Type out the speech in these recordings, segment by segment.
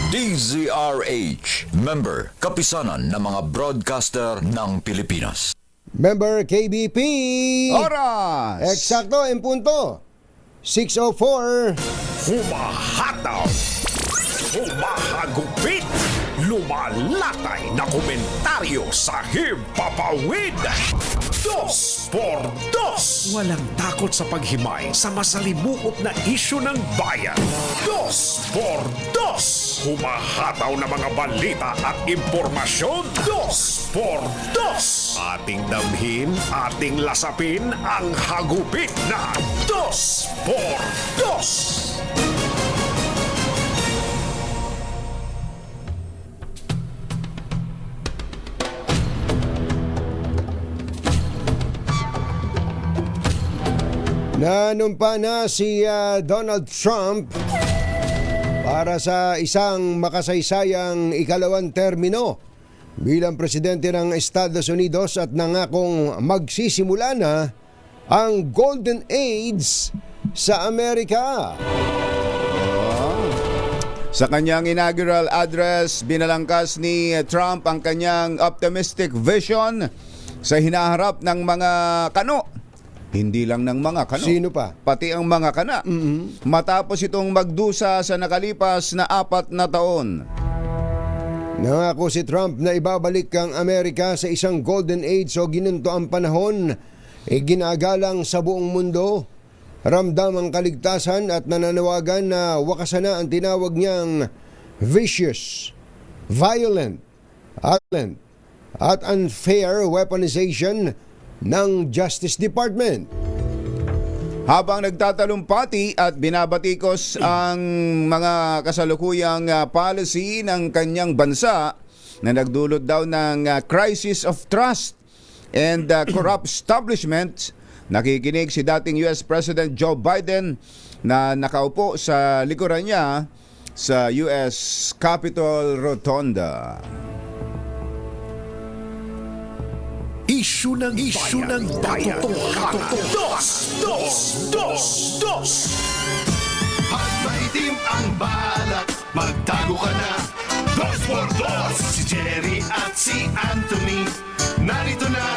DZRH, member, kapisanan ng mga broadcaster ng Pilipinas. Member KBP. Oras! Eksakto, en punto. 6:04. Humahataw, humahagupit, lumalatay na komentaryo sa Himpapawid. 2 por 2. Walang takot sa paghimay sa masalimuot na isyu ng bayan. 2 por 2. Humahataw na mga balita at impormasyon. 2 por 2. Ating damhin, ating lasapin ang hagupit na 2 por 2. Nanumpa na si Donald Trump para sa isang makasaysayang ikalawang termino bilang presidente ng Estados Unidos at nangakong magsisimula na ang Golden Age sa Amerika. Sa kanyang inaugural address, binalangkas ni Trump ang kanyang optimistic vision sa hinaharap ng mga kano. Hindi lang ng mga kano. Sino pa? Pati ang mga kana. Matapos itong magdusa sa nakalipas na 4 na taon. Nangako si Trump na ibabalik ang Amerika sa isang Golden Age o ginunto ang panahon ginagalang sa buong mundo. Ramdam ang kaligtasan at nananawagan na wakasan na ang tinawag niyang vicious, violent, at unfair weaponization ng Justice Department. Habang nagtatalumpati at binabatikos ang mga kasalukuyang policy ng kanyang bansa na nagdulot daw ng crisis of trust and corrupt establishment, nakikinig si dating US President Joe Biden na nakaupo sa likuran niya sa US Capitol Rotunda. Isyu ng bayan. Dos. Pag maitim ang balak, magtago ka na. 2 por 2. Si Jerry at si Anthony, narito na.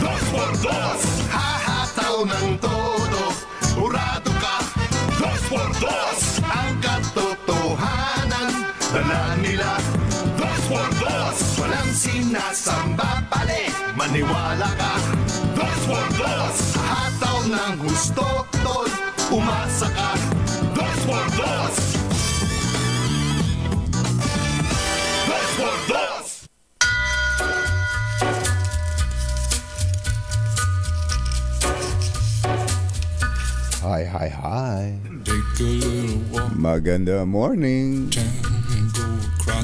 2 por 2. Hahataw ng todo, urado ka. 2 por 2. Ang katotohanan, dala nila. 2 por 2. Walang sinasamba pali, maniwala ka. 2 por 2. Hataw ng gusto, tol, umasa ka. 2 por 2. 2 por 2. Hi. Maganda morning.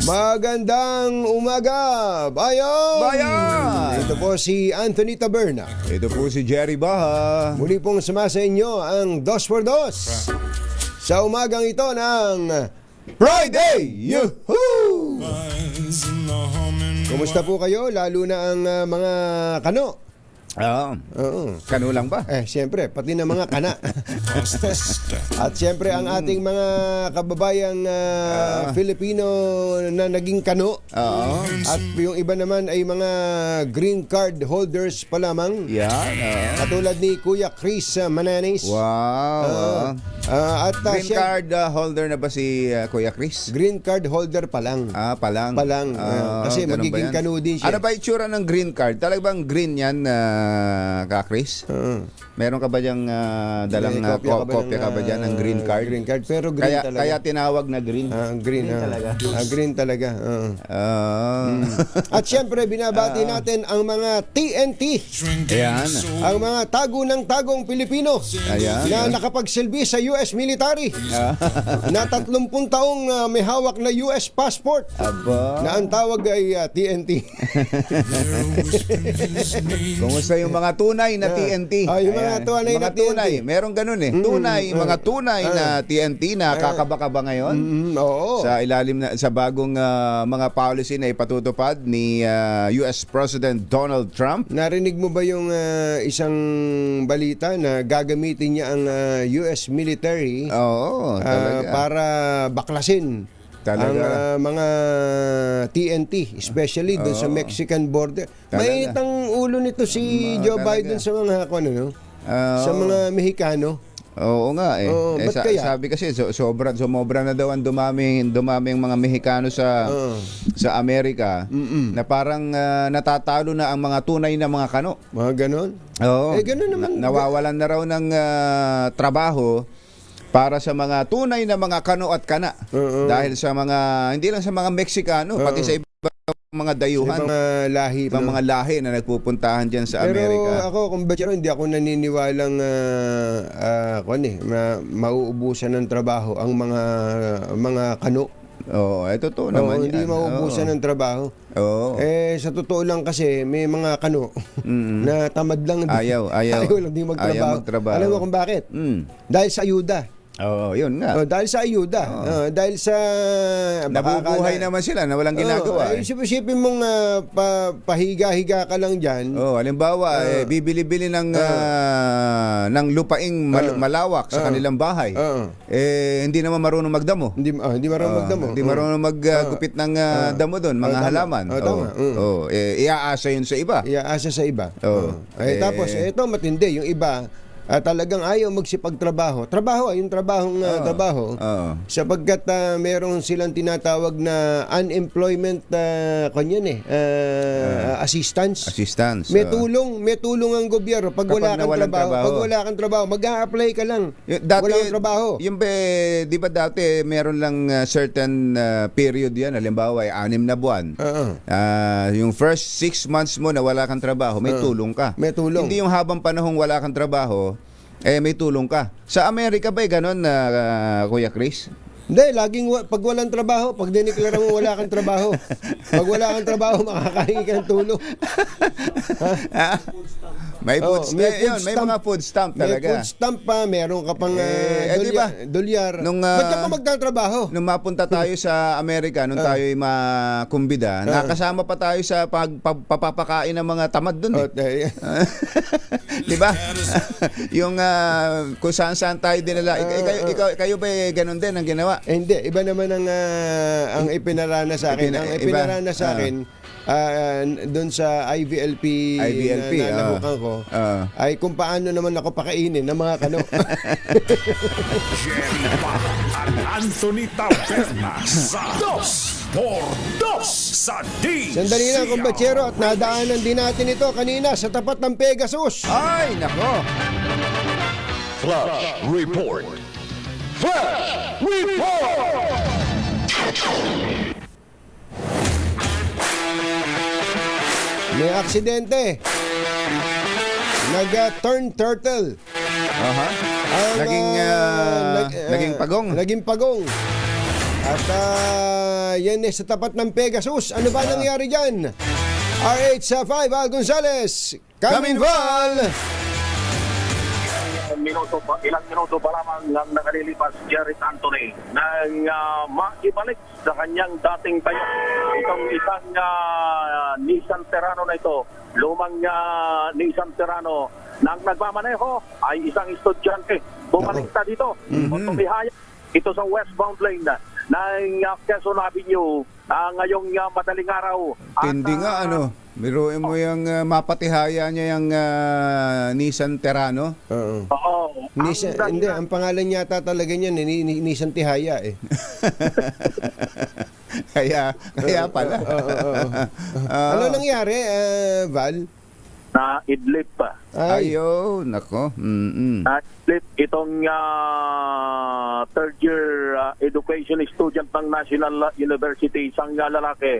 Magandang umaga, bayan! Bayan! Ito po si Anthony Taberna. Ito po si Jerry Baha. Muli pong sumasa inyo ang 2 por 2 sa umagang ito ng Friday! Yuhuu! Kumusta po kayo? Lalo na ang mga kano. Oo. Kano lang ba? Siyempre, pati na mga kana. At siyempre, ang ating mga kababayang Filipino na naging kano. At yung iba naman ay mga green card holders pa lamang. Yan. Katulad ni Kuya Chris Mananis. Wow. Green card holder na ba si Kuya Chris? Green card holder pa lang. Palang. Kasi ganun ba magiging yan? kano din siya. Ano ba itsura ng green card? Talagang green yan, ka Chris? Meron ka ba diyang dalang kopya ka ba dyan ng green card? Green card, pero green talaga. Kaya tinawag na green? Green talaga. Green talaga. At syempre, binabati natin ang mga TNT. Ayan. Ang mga tago ng tagong Pilipino Ayan. na nakapagsilbi sa US military. Na 30 taong may hawak na US passport. Aba. Na ang tawag ay TNT. Kumusta yung mga tunay na TNT? Yung mga tunay na TNT. Meron ganun mga tunay na TNT na kakaba-kaba ngayon. Oo. Sa ilalim na sa bagong mga policy na ipatutupad ni US President Donald Trump. Narinig mo ba yung isang balita na gagamitin niya ang US military Oo, talaga. para baklasin Talaga. ang mga TNT, especially doon sa Mexican border. Talaga. Mainit ang ulo nito si Joe talaga. Biden sa mga sa Oo. mga Mexicano. Oo nga eh. Oo, ba't kaya? Sabi kasi sumobra na daw ang dumaming mga Mexicano sa Amerika na parang natatalo na ang mga tunay na mga kano. Mga ganon. Oo. Ganon naman. Nawawalan na raw ng trabaho para sa mga tunay na mga kano at kana. Dahil sa mga hindi lang sa mga Mexicano, pati sa ibang mga dayuhan, Mga lahi. ibang mga lahi na nagpupuntahan diyan sa Pero Amerika. ako, kung bachero, hindi ako naniniwalang mauubusan ng trabaho ang mga kano. Oo, totoo naman Hindi yan. mauubusan ng trabaho. Oo. Sa totoo lang kasi may mga kano na tamad lang. Ayaw. Ayaw lang di magtrabaho. Ayaw magtrabaho. Alam mo kung bakit? Mm. Dahil sa ayuda. Oo, yun nga. Dahil sa ayuda. Dahil sa... Nabubuhay naman sila na walang ginagawa. Isipin mong pahiga-higa ka lang dyan. Halimbawa, bibili-bili ng lupaing malawak sa kanilang bahay. Hindi naman marunong magdamo. Hindi marunong magdamo. Hindi marunong maggupit ng damo doon, mga tama. halaman. Tama. Iaasa yun sa iba. Iaasa sa iba. Oo. Tapos, ito matindi. Yung iba, talagang ayaw magsipagtrabaho. Yung trabahong trabaho. Sapagkat merong silang tinatawag na unemployment assistance. Assistance. May tulong ang gobyerno pag wala Kapag kang nawalang trabaho. trabaho. Pag wala kang trabaho, mag-a-apply ka lang. Wala kang trabaho. Yung di ba dati meron lang certain period yan, halimbawa ay 6 na buwan. Yung first 6 months mo na wala kang trabaho, may tulong ka. May tulong. Hindi yung habang panahong wala kang trabaho, may tulong ka. Sa Amerika ba ganon na Kuya Chris? Hindi, pag walang trabaho, pag diniklara mo wala kang trabaho. Pag wala kang trabaho, makakahingi ka ng tulong. May food may mga food stamp May talaga. food stamp pa, meron ka pang diba? dolyar. Nung, Ba't ka pa magtatrabaho? Nung mapunta tayo sa Amerika, nung tayo'y makumbida, nakasama pa tayo sa papapakain ng mga tamad doon. Di ba? Yung kung saan tayo dinala. Kayo ba ganun din ang ginawa? Hindi, iba naman ang ipinarana sa akin. Ang ipinarana sa akin, doon sa IVLP na nabukan ko, ay kung paano naman ako pakainin ng mga kano. Jerry Pa at Anthony Taberna sa 2x2 sa DCR. Sandali lang, kumbachero, at nadaanan din natin ito kanina sa tapat ng Pegasus. Ay, nako. Flash Report. Flash Report! May aksidente. Nag-turn turtle. Ang, Naging pagong. Naging pagong. At yan sa tapat ng Pegasus. Ano ba nangyari dyan? RH5 Al Gonzales. Coming Val! Ilang minuto pa lamang ang nakalilipas Jerry Anthony nang maibalik sa kanyang dating tayo. Itong isang Nissan Terrano na ito, lumang Nissan Terrano, nang nagmamaneho ay isang estudyante. Bumalik na dito, tumihaya ito sa westbound lane ng Quezon Avenue ngayong madaling araw. Tindi nga biruin mo yung mapatihaya niya yung Nissan Terrano. Oo. Hindi, ang pangalan yata talaga niyan, Nissan Tihaya eh. kaya pala. Ano nangyari, Val? Na idlip pa. Ayo, nako. Idlip itong third year education student ng National University, isang lalaki.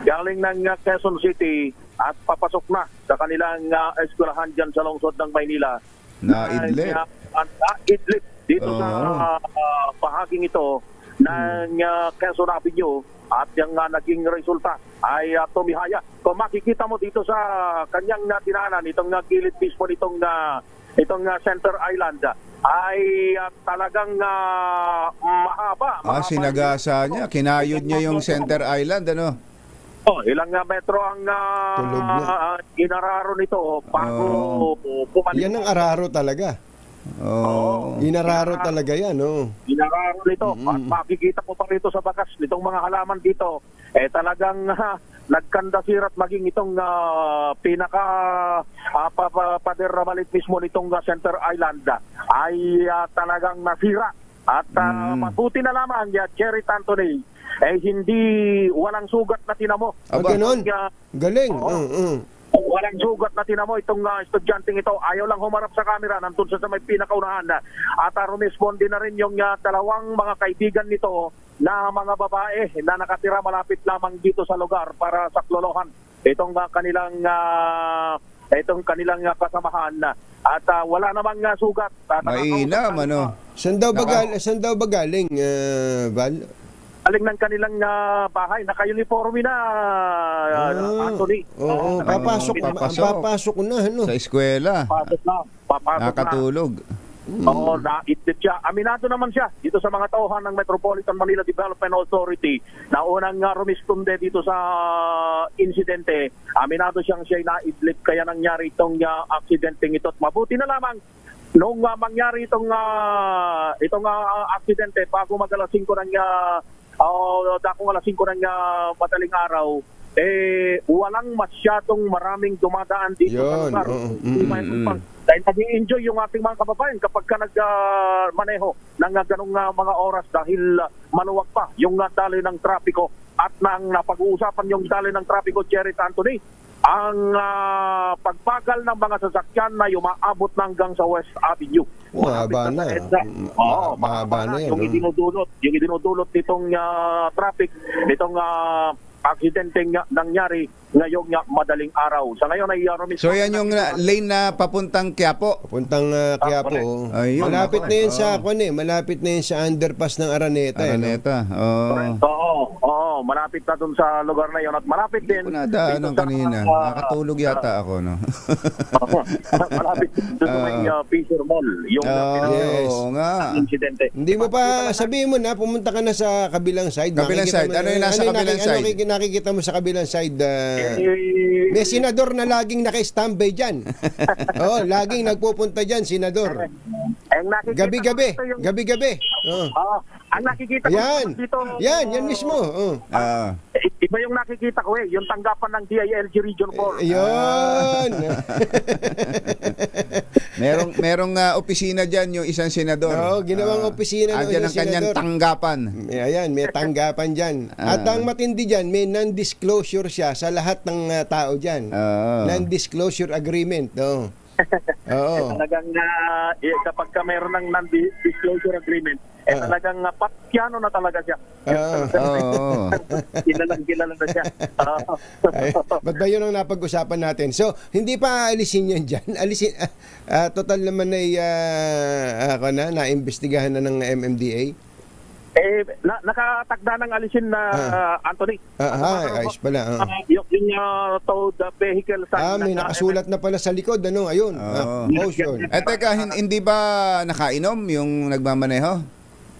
Galing ng Quezon City at papasok na sa kanilang eskwelahan dyan sa lungsod ng Maynila. Naidlip. Naidlip dito sa bahaging ito ng Quezon Avenue at yung naging resulta ay tumihaya. Kung makikita mo dito sa kanyang dinaanan, itong gilid mismo itong Center Island ay talagang mahaba. Sinagasa niya. Kinayod niya yung Center Island, Ilang metro ang Tulog na. inararo nito bago bumalik. Yan ang araro talaga. Oh. Inararo talaga yan, oh. Inararo nito. At makikita ko pa rito sa bakas nitong mga halaman dito, talagang nagkandasir at maging itong pinaka pader na malit mismo nitong Center Island ay talagang nasira. At mabuti na lamang Cherry Anthony hindi walang sugat na tinamo. Aba. Ganon. Galing. Walang sugat na tinamo itong estudyanteng ito. Ayaw lang humarap sa camera. Nandun siya sa may pinakaunahan. At rumisponde na rin yung dalawang mga kaibigan nito na mga babae na nakatira malapit lamang dito sa lugar para saklolohan itong kanilang kasamahan. At wala namang sugat. Mainam, ano? Saan daw ba galing, Val? Aling ng kanilang bahay, naka-uniforme na, Anthony. Oo, papasok na, ano? Sa eskwela. Papasok na. Nakatulog. Oo, naitid siya. Aminado naman siya dito sa mga tauhan ng Metropolitan Manila Development Authority na unang rumisponde dito sa insidente. Aminado siyang siya'y naidlip kaya nangyari itong aksidenteng ito. At mabuti na lamang nung mangyari itong aksidente bago mag-alas 5 ng dakong alas 5 ng madaling araw, walang masyadong maraming dumadaan dito sa lugar. Dahil nag-i-enjoy yung ating mga kababayan kapag ka nag-maneho ng ganong mga oras dahil maluwag pa yung daloy ng trapiko. At nang napag-uusapan yung daloy ng trapiko, Cherry Anthony, ang pagbagal ng mga sasakyan na umaabot na hanggang sa West Avenue. Mahaba na. Mahaba na yan. Yung idinudulot nitong traffic, nitong aksidenteng nangyari ngayong madaling araw. Sa ngayon ay So yan yung lane na papuntang Quiapo. Papuntang Quiapo. Ayun, malapit ako. na yun sa malapit na yun sa underpass ng Araneta. Araneta. Oo, malapit na dun sa lugar na yun at malapit din. Hindi ko nadaanan kanina. Nakatulog yata ako, no? Malapit dun sa may Fisher Mall. Yung Yes. Oo nga. insidente. Hindi mo pa sabihin mo na pumunta ka na sa kabilang side. Kabilang Nakikita side. mo- Ano yung nasa kabilang side? Nakikita mo sa kabilang side? May senador na laging naka-standby dyan. Oo, laging nagpupunta dyan, senador. Ang nakikita Gabi-gabi. ko dito yung- Gabi-gabi. Oo. ang nakikita ko Yan. dito. Yan mismo. Oo. Iba yung nakikita ko yung tanggapan ng DILG Region 4. Ayun. merong opisina diyan yung isang senador. Oo, ginawang opisina ng Andiyan ang isang kanyang senador. tanggapan. Ayan, may tanggapan dyan. At ang matindi dyan, may non-disclosure siya sa lahat ng tao dyan. Non-disclosure agreement. Oo. Oo. Talagang kapag ka mayroon ng non-disclosure agreement, talagang patyano na talaga siya. Oo. Kilala na siya. Ay, ba't ba yun ang napag-usapan natin? So, hindi pa alisin yun dyan. Alisin, total naman ay naimbestigahan na ng MMDA. Nakatagda ng alisin na Anthony. Ayos pala. Yung towed vehicle sign. May nakasulat na pala sa likod. Ano? Ayun. Motion. Teka, hindi ba nakainom yung nagmamaneho?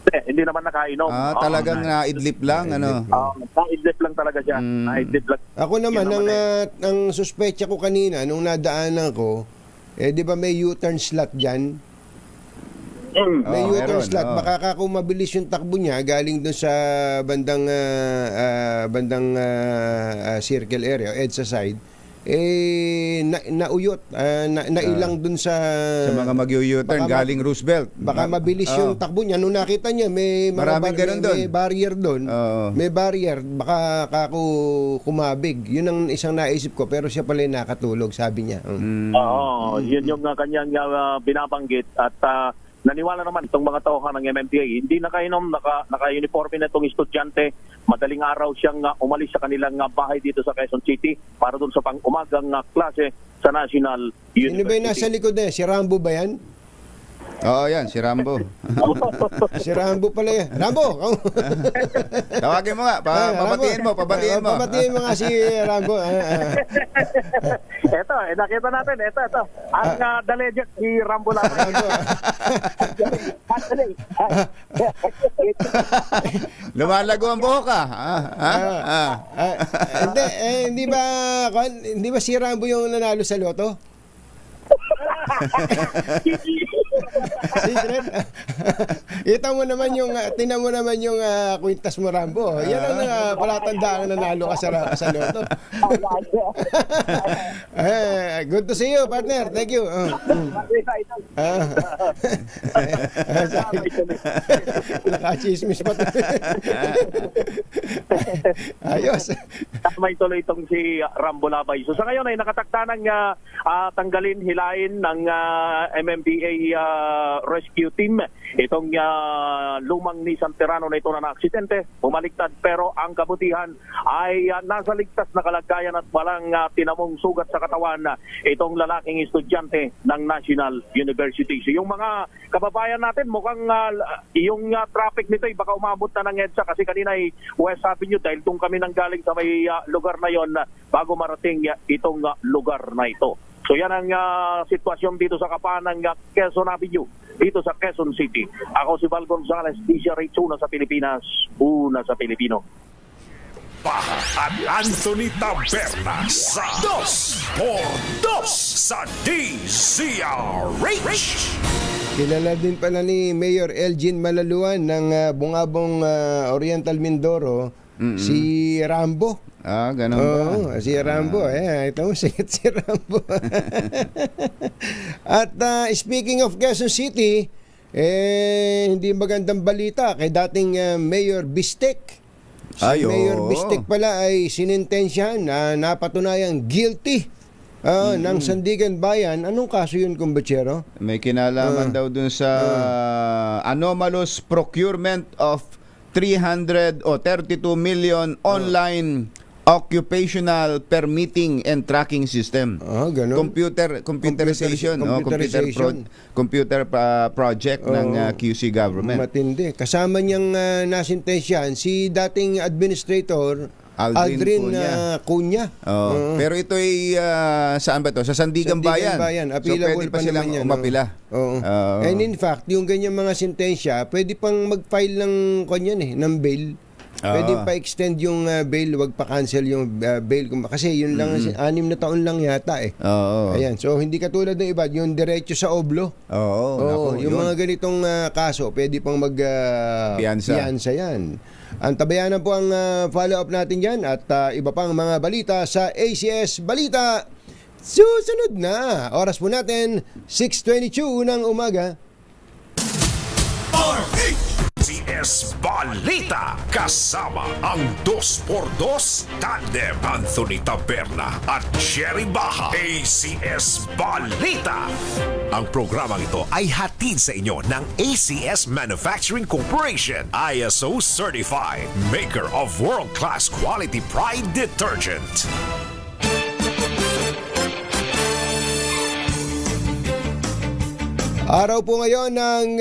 Hindi naman nakainom. Talagang naidlip lang, ano? Naidlip lang talaga siya. Naidlip lang. Ako naman, ang suspecha ko kanina, nung nadaanan ko, di ba may U-turn slot dyan? May U-turn meron, slot. Baka kung mabilis yung takbo niya, galing doon sa bandang circle area, EDSA side, nauyot, nailang dun sa mga mag-U-turn galing Roosevelt. Baka mabilis yung takbo niya. Nung nakita niya, may Maraming ganun doon. may barrier doon. May barrier. Baka kako kumabig. Yun ang isang naisip ko. Pero siya pala yung nakatulog, sabi niya. Yun yung kanyang binabanggit. At naniwala naman itong mga tauhan ng MMDA. Hindi nakainom, naka-uniforme na itong estudyante. Madaling araw siyang umalis sa kanilang bahay dito sa Quezon City para doon sa pang-umagang klase sa National University. Sino ba yung nasa likod na yan? Si Rambo ba yan? Oo, yan, si Rambo. Si Rambo pala yan. Rambo! Tawagin mo nga, pabatiin mo. Pabatiin mo nga si Rambo. Ito, nakita natin. Ito. Ang the legend, si Rambo lang. Lumalago ang buhok ka. Hindi ba si Rambo yung nanalo sa loto? Secret. Tingnan mo naman yung kwintas mo, Rambo. Yan ang palatandaan na nanalo ka sa loto. Good to see you, partner. Thank you. Nakachismis pa. Ayos. May tuloy itong si Rambo Labay. So sa ngayon ay nakatakda ng tanggalin, hilain ng MMDA rescue team itong lumang Nissan Terrano na ito na naaksidente, bumaliktad, pero ang kabutihan ay nasa ligtas na kalagayan at walang tinamong sugat sa katawan itong lalaking estudyante ng National University. So yung mga kababayan natin mukhang yung traffic nito ay baka umabot na ng EDSA kasi kanina ay West Avenue dahil doon kami nanggaling sa may lugar na yon bago marating itong lugar na ito. So yan ang sitwasyon dito sa kapanan ng Quezon Avenue, dito sa Quezon City. Ako si Val Gonzales, DCRH, una sa Pilipinas, una sa Pilipino. At Anthony Taberna sa 2x2 sa DZRH. Kilala din pala ni Mayor Elgin Malaluan ng Bungabong Oriental Mindoro, si Rambo. Ganun ba? Oo, si Rambo. Ito mo, sikat si Rambo. At speaking of Quezon City, hindi magandang balita kay dating Mayor Bistek. Si Mayor Bistek pala ay sinintensyahan na napatunayang guilty ng Sandigan Bayan. Anong kaso yun, kumbachero? May kinalaman daw dun sa anomalous procurement of 32 million online occupational permitting and tracking system. Ganun. Computerization, computer project ng QC government. Matindi. Kasama niyang nasintensyahan si dating administrator Aldrin Cunha. Pero ito ay saan ba to? Sa Sandigan Bayan. So pwede pa silang umapila. And in fact, yung ganyan mga sentensya, pwede pang mag-file ng ng bail. Pwede pa extend yung bail, wag pa cancel yung bail kasi yun lang 6 na taon lang yata Ayan, so hindi katulad ng iba, yung diretso sa oblo. Yung mga ganitong kaso, pwede pang piyansa yan. Ang tabayanan po ang follow-up natin yan at iba pang mga balita sa ACS Balita. Susunod na. Oras po natin, 6:22 ng umaga. ACS Balita kasama ang 2x2 tandem Anthony Taberna at Jerry Baja. ACS Balita. Ang programang ito ay hatid sa inyo ng ACS Manufacturing Corporation, ISO certified, maker of world-class quality Pride detergent. Araw po ngayon ng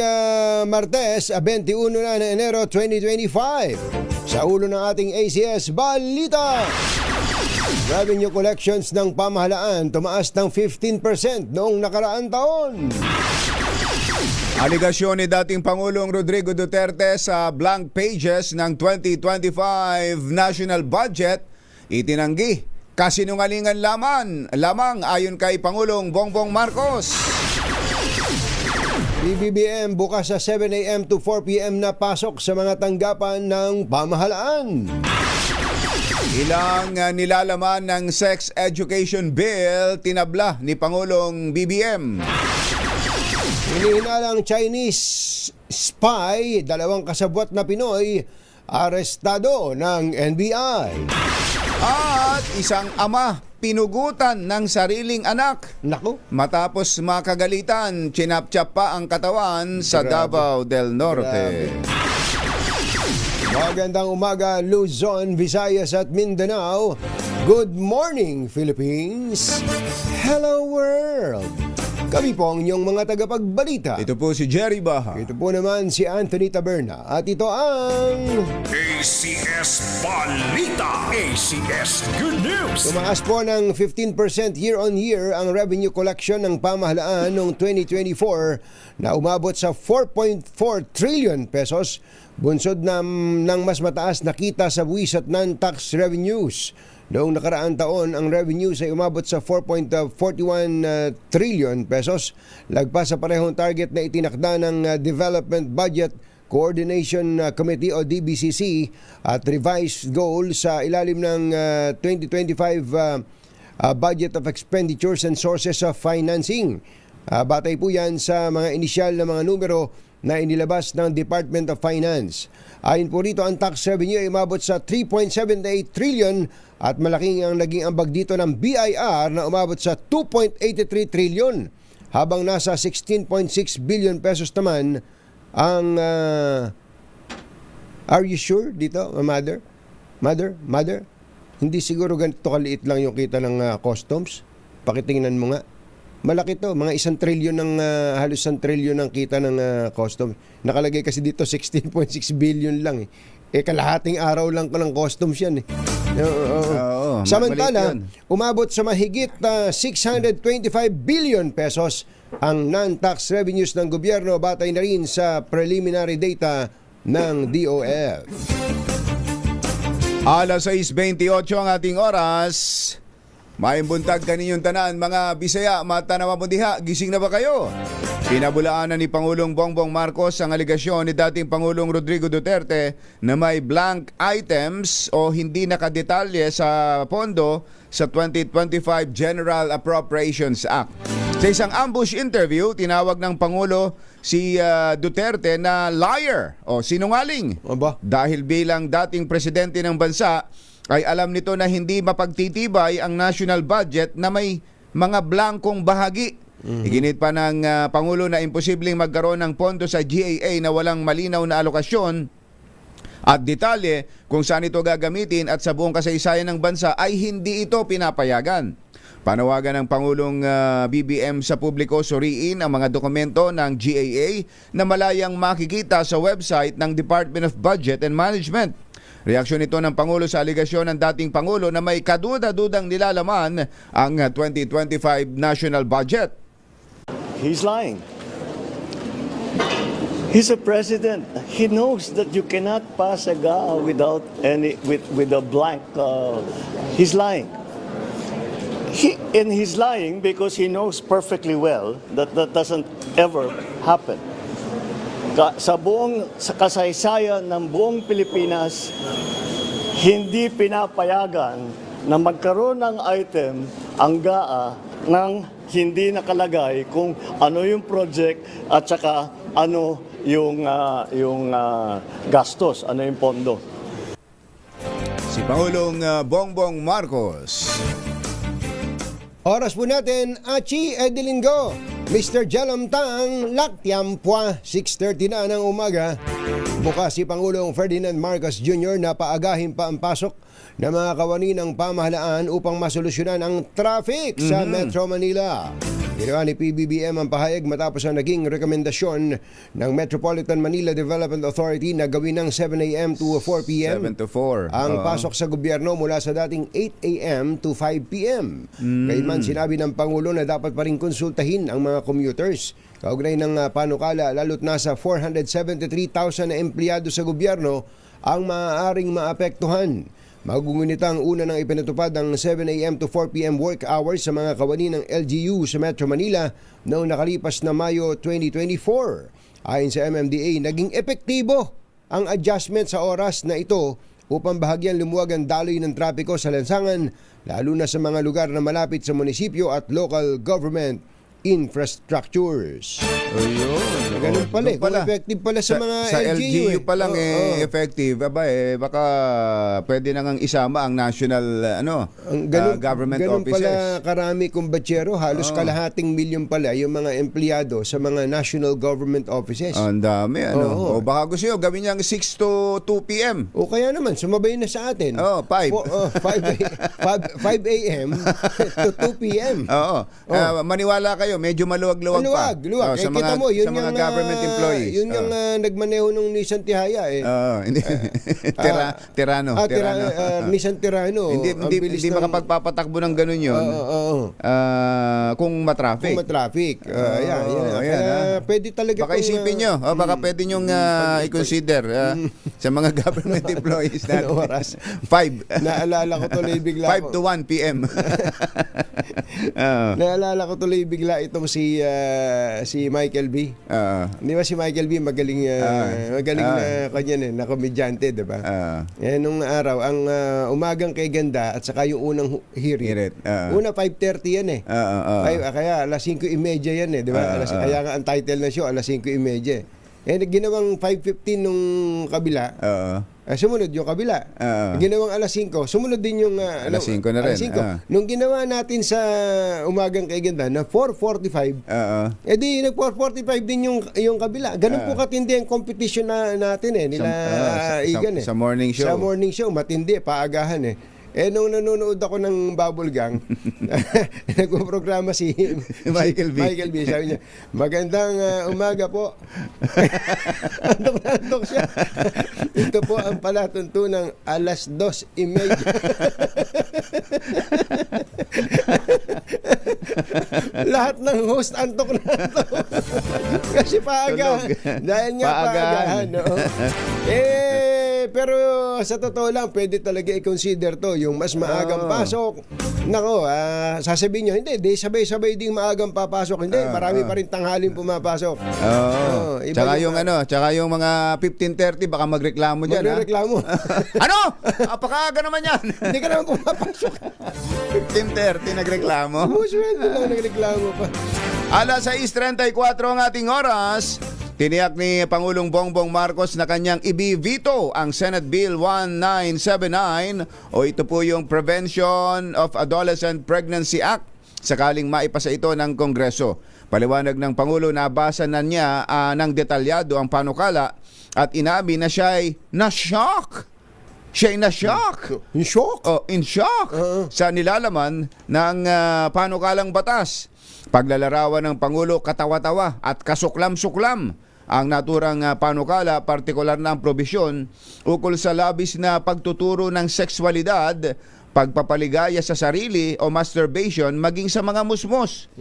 Martes, 21 na ng Enero 2025. Sa ulo ng ating ACS Balita, revenue collections ng pamahalaan tumaas ng 15% noong nakaraang taon. Aligasyon ni dating Pangulong Rodrigo Duterte sa blank pages ng 2025 national budget, itinanggi kasinungalingan lamang ayon kay Pangulong Bongbong Marcos. PBBM bukas sa 7 a.m. to 4 p.m. na pasok sa mga tanggapan ng pamahalaan. Ilang nilalaman ng sex education bill tinabla ni Pangulong BBM. Hinihinalang Chinese spy, 2 kasabwat na Pinoy, arestado ng NBI. At isang ama pinugutan ng sariling anak. Naku. Matapos makagalitan, chinapchap pa ang katawan sa Davao del Norte. Magandang umaga, Luzon, Visayas at Mindanao. Good morning, Philippines. Hello, world. Kami po ang inyong mga tagapagbalita. Ito po si Jerry Baja. Ito po naman si Anthony Taberna. At ito ang ACS Balita. ACS Good News. tumaas po ng 15% year-on-year ang revenue collection ng pamahalaan noong 2024 na umabot sa 4.4 trillion pesos bunsod ng mas mataas na kita sa buwis at non-tax revenues. Noong nakaraang taon, ang revenues ay umabot sa 4.41 trillion pesos, lagpas sa parehong target na itinakda ng Development Budget Coordination Committee o DBCC at revised goal sa ilalim ng 2025 Budget of Expenditures and Sources of Financing. Batay po yan sa mga inisyal na mga numero na inilabas ng Department of Finance. Ayon po rito, ang tax revenue ay umabot sa 3.78 trillion at malaking ang naging ambag dito ng BIR na umabot sa 2.83 trillion, habang nasa 16.6 billion pesos naman ang are you sure dito, mother? Mother? Hindi siguro ganito kaliit lang yung kita ng customs? Pakitingnan mo nga. Malaki to, mga 1 trillion ng halos 1 trillion ng kita ng customs. Nakalagay kasi dito 16.6 billion lang eh. Kalahating araw lang ko ng customs yan eh. Oo, Samantala, maliit yun. umabot sa mahigit 625 billion pesos ang non-tax revenues ng gobyerno, batay na rin sa preliminary data ng DOF. Alas 6:28 ang ating oras. Maimbuntag kaninyong tanan, mga Bisaya, mata na mamundiha, gising na ba kayo? Pinabulaanan ni Pangulong Bongbong Marcos ang aligasyon ni dating Pangulong Rodrigo Duterte na may blank items o hindi nakadetalye sa pondo sa 2025 General Appropriations Act. Sa isang ambush interview, tinawag ng Pangulo si Duterte na liar o sinungaling. Aba? Dahil bilang dating presidente ng bansa, ay alam nito na hindi mapagtitibay ang national budget na may mga blankong bahagi. Iginit pa ng Pangulo na imposibleng magkaroon ng pondo sa GAA na walang malinaw na alokasyon at detalye kung saan ito gagamitin, at sa buong kasaysayan ng bansa ay hindi ito pinapayagan. Panawagan ng Pangulong BBM sa publiko suriin ang mga dokumento ng GAA na malayang makikita sa website ng Department of Budget and Management. Reaksyon ito ng Pangulo sa aligasyon ng dating Pangulo na may kaduda-dudang nilalaman ang 2025 national budget. He's lying. He's a president. He knows that you cannot pass a GAA without with a blank. He's lying. He's lying because he knows perfectly well that that doesn't ever happen. Sa kasaysayan ng buong Pilipinas, hindi pinapayagan na magkaroon ng item ang GAA nang hindi nakalagay kung ano yung project at saka ano yung gastos, ano yung pondo. Si Pangulong Bongbong Marcos. Oras po natin, Achi Edilinggo, Mr. Jalamtang Laktiampwa, 6:30 na ng umaga. Bukas si Pangulong Ferdinand Marcos Jr. na paagahin pa ang pasok ng mga kawani ng pamahalaan upang masolusyonan ang traffic sa Metro Manila. Ginawa ni PBBM ang pahayag matapos ang naging rekomendasyon ng Metropolitan Manila Development Authority na gawin ng 7 a.m. to 4 p.m. 7 to 4. ang pasok sa gobyerno mula sa dating 8 a.m. to 5 p.m. Gayunman, sinabi ng Pangulo na dapat pa rin konsultahin ang mga commuters kaugnay ng panukala, lalo't nasa 473,000 na empleyado sa gobyerno ang maaaring maapektuhan. Magugunita ang una ng ipinatupad ang 7 a.m. to 4 p.m. work hours sa mga kawani ng LGU sa Metro Manila noong nakalipas na Mayo 2024. Ayon sa MMDA, naging epektibo ang adjustment sa oras na ito upang bahagyang lumuwag ang daloy ng trapiko sa lansangan, lalo na sa mga lugar na malapit sa munisipyo at local government infrastructures. Ganun pala eh. Kung effective pala sa mga sa LGU pa lang effective. effective. Baka pwede nang isama ang national government ganun offices. pala karami kumbatsero, halos kalahating milyon pala yung mga empleyado sa mga national government offices. Ang dami Oo. O baka gusto nyo gawin niyang 6 to 2 p.m. O kaya naman, sumabay na sa atin. 5 5 a.m. to 2 p.m. Oo. Maniwala kayo tayo, medyo maluwag-luwag pa. Luwag. Sa Kita mga, mo, yun sa mga yung, government employees. Yun yung nagmaneho ng Nissan Tihaya eh. Hindi. Tirano. Nissan Tirano. Hindi, Ang hindi, bilis hindi ng- makapagpapatakbo ng ganun yun. Kung matraffic. Kung matraffic. Yan. ayan, Kaya pwede talaga Baka isipin nyo, baka pwede nyong i-consider sa mga government employees natin. Ano oras? 5. Naalala ko tuloy bigla 5 to 1 p.m. Naalala ko tuloy bigla itong si Michael B. Di ba si Michael B magaling na kanya na komedyante, di ba? Nung araw ang umagang kay ganda at saka yung unang hirit. Una 5:30 yan eh. Kaya alas 5:30 yan eh, di ba? Kaya nga ang title na show alas 5:30. Ginawang 5:15 nung kabila. Sumunod yung kabila. Ginawang alas 5. Sumunod din yung Alas 5 na rin. alas 5. Nung ginawa natin sa umagang kay ganda na 4:45, di nag 4:45 din yung kabila. Ganun po katindi ang competition natin eh nila Igan eh. Sa morning show. Sa morning show matindi, paagahan eh. Nung nanonood ako ng Bubble Gang, nagpo-programa si Michael B. Michael B. Sabi niya, magandang umaga po. Antok na antok siya. Ito po ang palatuntunang alas 2:30. Lahat ng host antok na antok. Kasi paagahan. Dahil nga paagahan. No? Pero sa totoo lang, pwede talaga i-consider to. Yung mas maagang pasok. Nako, sasabihin nyo, hindi, sabay-sabay ding maagang papasok. Hindi, marami pa rin tanghaling pumapasok. Tsaka yung mga 15:30 baka magreklamo diyan. Magreklamo. Ano? Apakaaga naman yan. Hindi ka naman pumapasok. 15:30 nagreklamo. Musweldo lang nagreklamo pa. Alas 6:34 ang ating oras. Tiniyak ni Pangulong Bongbong Marcos na kanyang ibivito ang Senate Bill 1979 o ito po yung Prevention of Adolescent Pregnancy Act sakaling maipasa ito ng Kongreso. Paliwanag ng Pangulo na basa na niya ng detalyado ang panukala at inamin na siya ay na-shock. Siya ay na-shock. In shock? In shock sa nilalaman ng panukalang batas. Paglalarawan ng Pangulo katawa-tawa at kasuklam-suklam ang naturang panukala, partikular na ang probisyon ukol sa labis na pagtuturo ng sexualidad, pagpapaligaya sa sarili o masturbation maging sa mga musmos.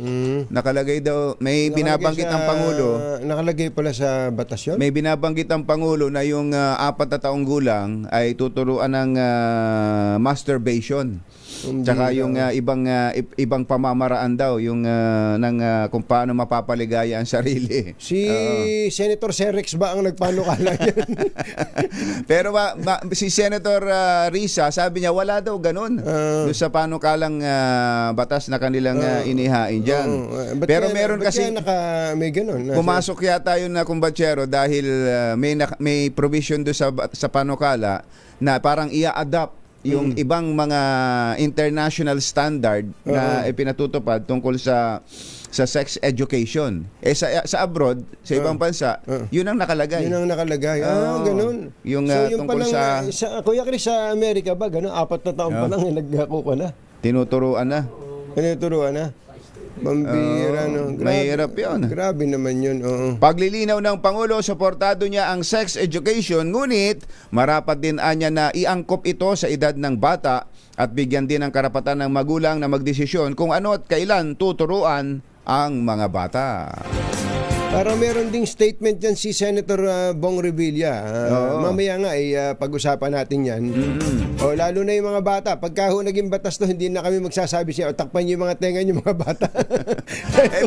Nakalagay daw, may binabanggit ang Pangulo. Nakalagay pala sa batas yun? May binabanggit ang Pangulo na yung 4 na taong gulang ay tuturuan ng masturbation. Tsaka yung ibang pamamaraan daw yung kung paano mapapaligaya ang sarili. Si Senator Serex ba ang nagpanukala yan? Pero si Senator Risa, sabi niya wala daw ganun doon sa panukalang batas na kanilang inihain dyan. Pero meron kasi may ganun. Pumasok yata yun na kumbatsero dahil may provision doon sa panukala na parang ia-adapt yung ibang mga international standard na ipinatutupad tungkol sa sex education. Sa abroad, sa ibang bansa, yun ang nakalagay. Yun ang nakalagay. Ganun. Yung tungkol palang, Kuya Chris, sa Amerika ba, ganun? 4 na taon pa lang, nagkakuha na. Tinuturuan na. Tinuturuan na. Pambira, no? Mahirap yun. Grabe naman yun, Paglilinaw ng Pangulo, suportado niya ang sex education, ngunit marapat din anya na iangkop ito sa edad ng bata at bigyan din ng karapatan ng magulang na magdesisyon kung ano at kailan tuturuan ang mga bata. Para meron ding statement yan si Senator Bong Revilla. Mamaya nga pag-usapan natin yan. Lalo na yung mga bata. Pagka naging batas to, hindi na kami magsasabi siya, takpan niyo yung mga tenga niyo mga bata.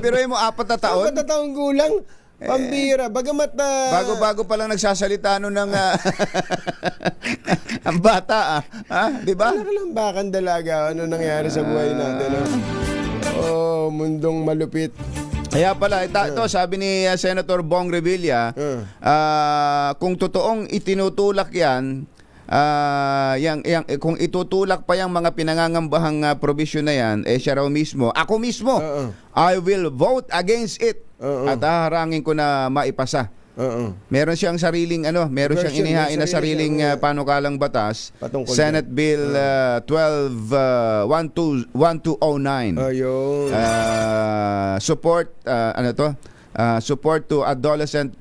Pero yung 4 na taon? 4 na taong gulang. Pambira. Bagamat bago-bago pa lang nagsasalita ng ang bata. Di ba? Ano lang bakang dalaga? Ano nangyari sa buhay natin? Mundong malupit. Kaya pala, ito sabi ni Senator Bong Revilla, kung totoong itinutulak yan, kung itutulak pa yung mga pinangangambahang provision na yan, siya raw mismo, I will vote against it at haharangin ko na maipasa Oo. Meron siyang sariling meron Version, siyang inihain na may sarili sariling siyang, panukalang batas. patungkol Senate Bill 1209. Ayun. Support support to adolescent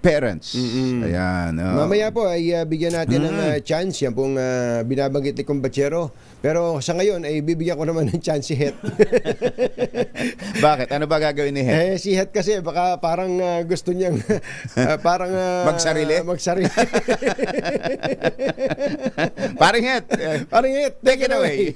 parents. Ayan. Mamaya po ay bigyan natin ng chance yan pong binabanggit ni Kumbachero. Pero sa ngayon ay bibigyan ko naman ng chance si Het. Bakit? Ano ba gagawin ni Het? Si Het kasi baka parang gusto niyang parang Magsarili? Magsarili. Paring Het. Parang Het, Take it away.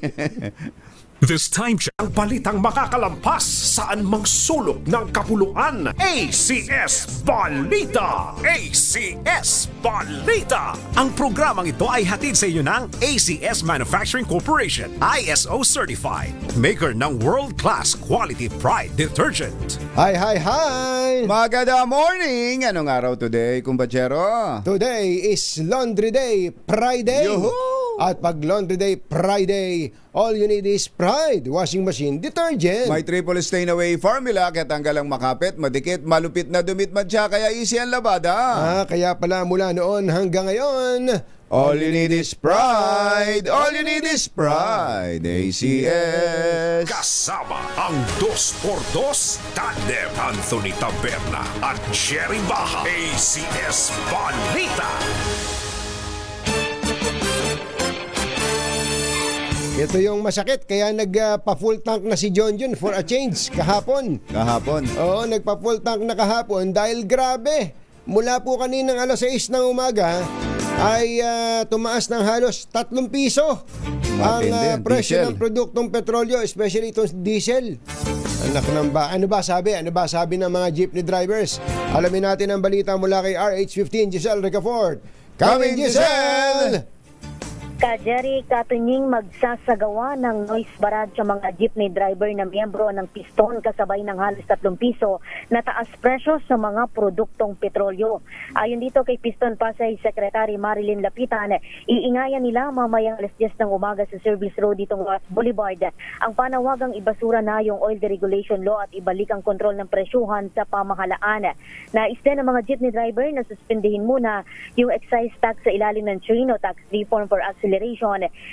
This time check, ang balitang makakalampas saan mang sulok ng kapuluan. ACS Balita! ACS Balita! Ang programang ito ay hatid sa inyo ng ACS Manufacturing Corporation, ISO Certified, maker ng world-class quality Pride detergent. Hi! Maganda morning! Anong araw today, Kumbachero? Today is Laundry Day Friday. Yuhu! At pag Laundry Day Friday, all you need is Pride Washing Machine Detergent. May triple stain away formula kaya tanggalang makapit, madikit, malupit na dumit madya kaya easy ang labada. Kaya pala mula noon hanggang ngayon, All you need is pride. All you need is pride. ACS. Kasama ang 2x2 tandem Anthony Taberna at Jerry Baja. ACS Balita! ito yung masakit. Kaya nagpa-full tank na si John for a change kahapon. Oo, nagpa-full tank na kahapon dahil grabe. Mula po kaninang alas 6 ng umaga ay tumaas ng halos 3 piso ang presyo diesel ng produktong petrolyo, especially itong diesel. Ano ba sabi ng mga jeepney drivers? Alamin natin ang balita mula kay RH15 Giselle Ricafort. Coming, Giselle! Jerry, katunying magsasagawa ng noise barrage sa mga jeepney driver na miyembro ng piston kasabay ng halos 3 piso na taas presyo sa mga produktong petrolyo. Ayon dito kay Piston Pasay Secretary Marilyn Lapitan, iingayan nila mamayang alas 10 ng umaga sa Service Road ditong Ross Boulevard ang panawagang ibasura na yung oil deregulation law at ibalik ang kontrol ng presyuhan sa pamahalaan. Nais din ng mga jeepney driver na suspendihin muna yung excise tax sa ilalim ng Trino Tax Reform for Acceleration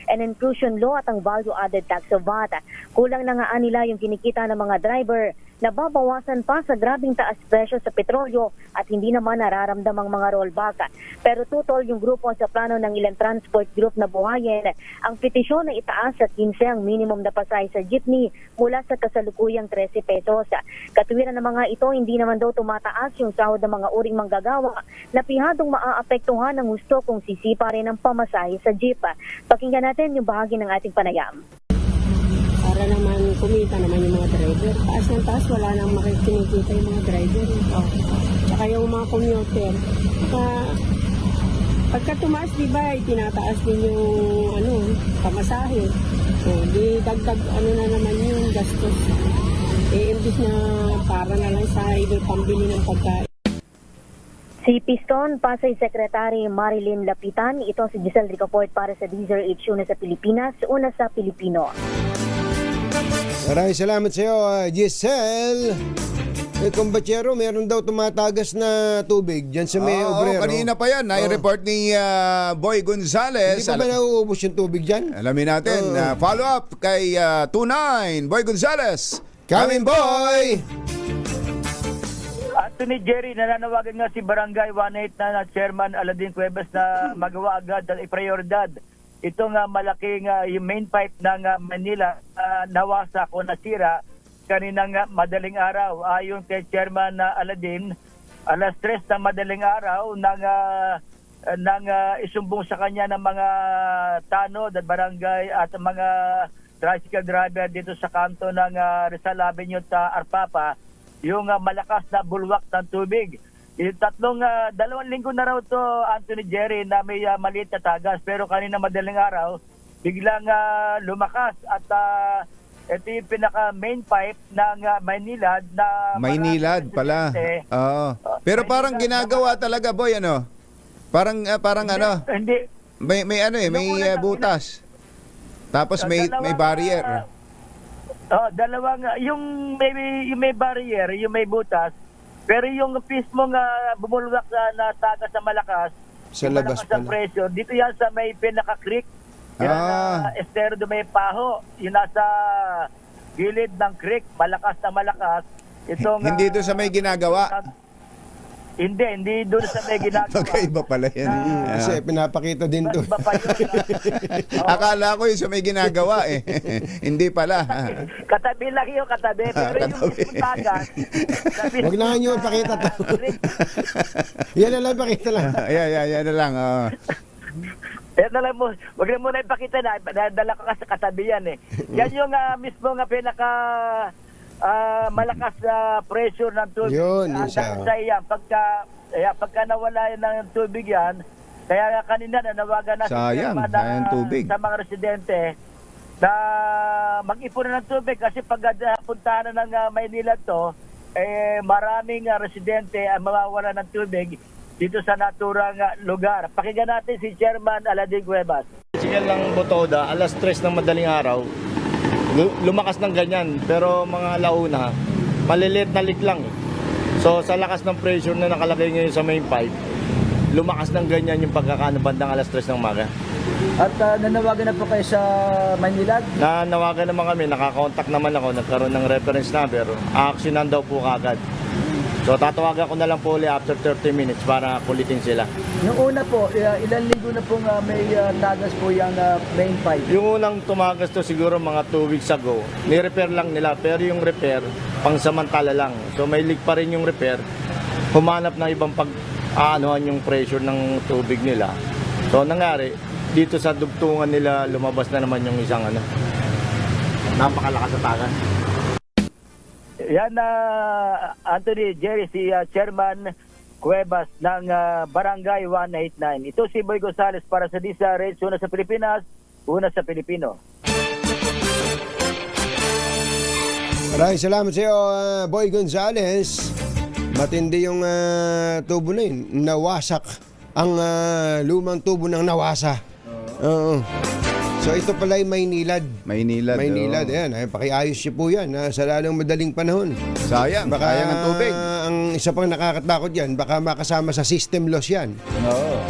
and Inclusion Law at ang value-added tax o VAT. Kulang na nga nila yung kinikita ng mga driver na babawasan pa sa grabing taas presyo sa petrolyo at hindi naman nararamdamang mga rollback. Pero tutol yung grupo sa plano ng ilang transport group na buhayin ang petisyon na itaas sa 15 ang minimum na pasay sa jeepney mula sa kasalukuyang 13 pesos. Katuwiran ng mga ito, hindi naman daw tumataas yung sahod ng mga uring manggagawa na pihadong maaapektuhan ng gusto kung sisipa rin ang pamasahe sa jeep. Pakinggan natin yung bahagi ng ating panayam. Para naman kumita naman yung mga driver. Taas ng taas, wala nang makikinikita yung mga driver. Tsaka yung mga commuter. Pagka tumaas, di ba, tinataas din yung pamasahe. Di dagdag na naman yung gastos. Imbis na para na lang sa either pambili ng pagkain. Si Piston Pasay Secretary Marilyn Lapitan, ito si Giselle Ricafort para sa Deezer HU na sa Pilipinas, una sa Pilipino. Maraming salamat sa iyo, Giselle. Kumbachero, meron daw tumatagas na tubig dyan sa may obrero. Kanina pa yan. Nai-report ni Boy Gonzales. Hindi pa ba nauubos yung tubig dyan? Alamin natin. Follow up kay 29 Boy Gonzales. Coming, boy! Anthony Jerry, nananawagan nga si Barangay 18 na Chairman Aladin Cuevas na magawa agad ang prioridad. Ito nga malaking yung main pipe ng Manila nawasak o nasira kaninang madaling araw. Ayon kay Chairman Aladin, alas 3 ng madaling araw nang isumbong sa kanya ng mga tanod at barangay at mga tricycle driver dito sa kanto ng Rizal Avenue at Arpapa yung malakas na bulwak ng tubig. Yung 2 linggo na raw to, Anthony Jerry, na may maliit na tagas. Pero kanina madaling araw, biglang lumakas at ito yung pinaka main pipe ng Maynilad na Maynilad pala. Pero parang ginagawa talaga, boy, ano? Parang Hindi. may butas. Tapos may barrier. Dalawang yung may barrier, yung may butas, Pero yung mismong bumulwak na tagas sa malakas, Sa yung labas malakas na pala. pressure, dito yan sa may Pinaka Creek, yan Estero de May Paho, yung nasa gilid ng creek, malakas na malakas. Itong, Hindi doon sa may ginagawa. Hindi doon sa may ginagawa. Magkaiba pala yan. Kasi pinapakita din to. Iba pa yun. Akala ko yung sa may ginagawa eh. Hindi pala. Katabi lang yun, katabi. Pero yung mismong tagas, Huwag na nyo pakita to. Yan na lang, pakita lang. Yan na lang. Oh. Yan na lang mo, wag na muna ipakita na, dala ko kasi katabi yan eh. Yan yung mismo nga pinaka malakas na pressure ng tubig. Yun siya. Yan, pagka nawala yan ng tubig yan, kaya nga kanina nanawagan na Sayang, sayang tubig. sa mga residente na mag-ipon na ng tubig kasi pag puntahan na ng Maynila to, maraming residente ang mawawala ng tubig dito sa naturang lugar. Pakinggan natin si Chairman Aladin Cuevas. Sigal ng Botoda, alas 3 ng madaling araw, lumakas ng ganyan. Pero mga launa, maliliit na leak lang. So sa lakas ng pressure na nakalagay ngayon sa main pipe, lumakas ng ganyan yung pagkakaano bandang alas 3 ng umaga. At nanawagan na po kayo sa Manila? Nanawagan naman kami, nakakontak naman ako, nagkaroon ng reference number, actionan daw po kagad. So tatawagan ko na lang po ulit after 30 minutes para kulitin sila. Yung una po, ilang linggo na pong may tagas po yung main pipe? Yung unang tumagas to siguro mga 2 weeks ago, ni-repair lang nila pero yung repair pangsamantala lang. So may leak pa rin yung repair, humanap ng ibang pag-aanuhan yung pressure ng tubig nila. So nangyari, dito sa dugtungan nila lumabas na naman yung isang napakalakas na tagas. Yan Anthony Jerry, si Chairman Cuevas ng Barangay 189. Ito si Boy Gonzales para sa DZRH, una sa Pilipinas, una sa Pilipino. Maraming salamat sa iyo, Boy Gonzales. Matindi yung tubo na yun. Nawasak ang lumang tubo ng nawasa. Oo. So ito pala ay Maynilad. Maynilad. Maynilad, ayan. Pakiayos siya po yan sa lalong madaling panahon. Sayang, sayang ang tubig. Ang isa pang nakakatakot yan, baka makasama sa system loss yan. Oo.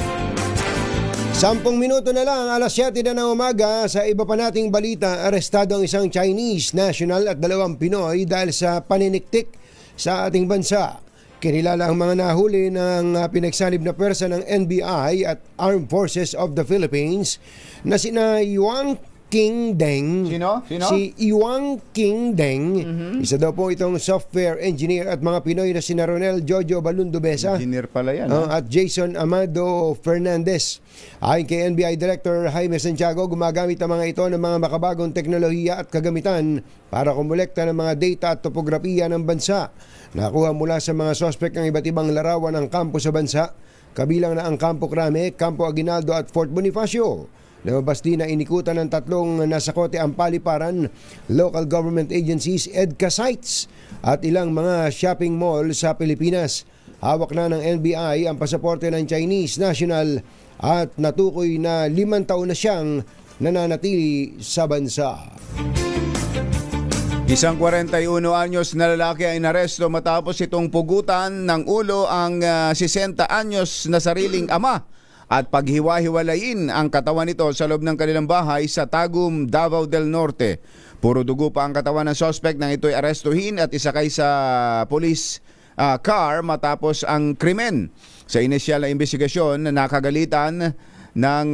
10 minuto na lang, alas 7 na ng umaga. Sa iba pa nating balita, arestado ang isang Chinese national at 2 Pinoy dahil sa paniniktik sa ating bansa. Kinilala ang mga nahuli ng pinagsanib na pwersa ng NBI at Armed Forces of the Philippines na sina Yuan King Deng. Sino? Si Yuan King Deng. Isa daw po itong software engineer at mga Pinoy na sina Ronel Jojo Balundo Besa. Engineer pala yan. At Jason Amado Fernandez. Ayon kay NBI Director Jaime Santiago, gumagamit ang mga ito ng mga makabagong teknolohiya at kagamitan para kumulekta ng mga data at topografiya ng bansa. Nakuha mula sa mga sospek ng iba't ibang larawan ng kampo sa bansa, kabilang na ang Campo Crame, Campo Aguinaldo at Fort Bonifacio. Lumabas din na inikutan ng 3 nasakote ang paliparan, local government agencies, EDCA sites at ilang mga shopping mall sa Pilipinas. Hawak na ng NBI ang pasaporte ng Chinese national at natukoy na 5 taon na siyang nananatili sa bansa. Isang 41 anyos na lalaki ay inaresto matapos itong pugutan ng ulo ang 60 anyos na sariling ama at paghiwa-hiwalayin ang katawan nito sa loob ng kanilang bahay sa Tagum, Davao del Norte. Puro dugo pa ang katawan ng suspect nang ito'y arestuhin at isakay sa police car matapos ang krimen. Sa inisyal na investigasyon, nakagalitan ng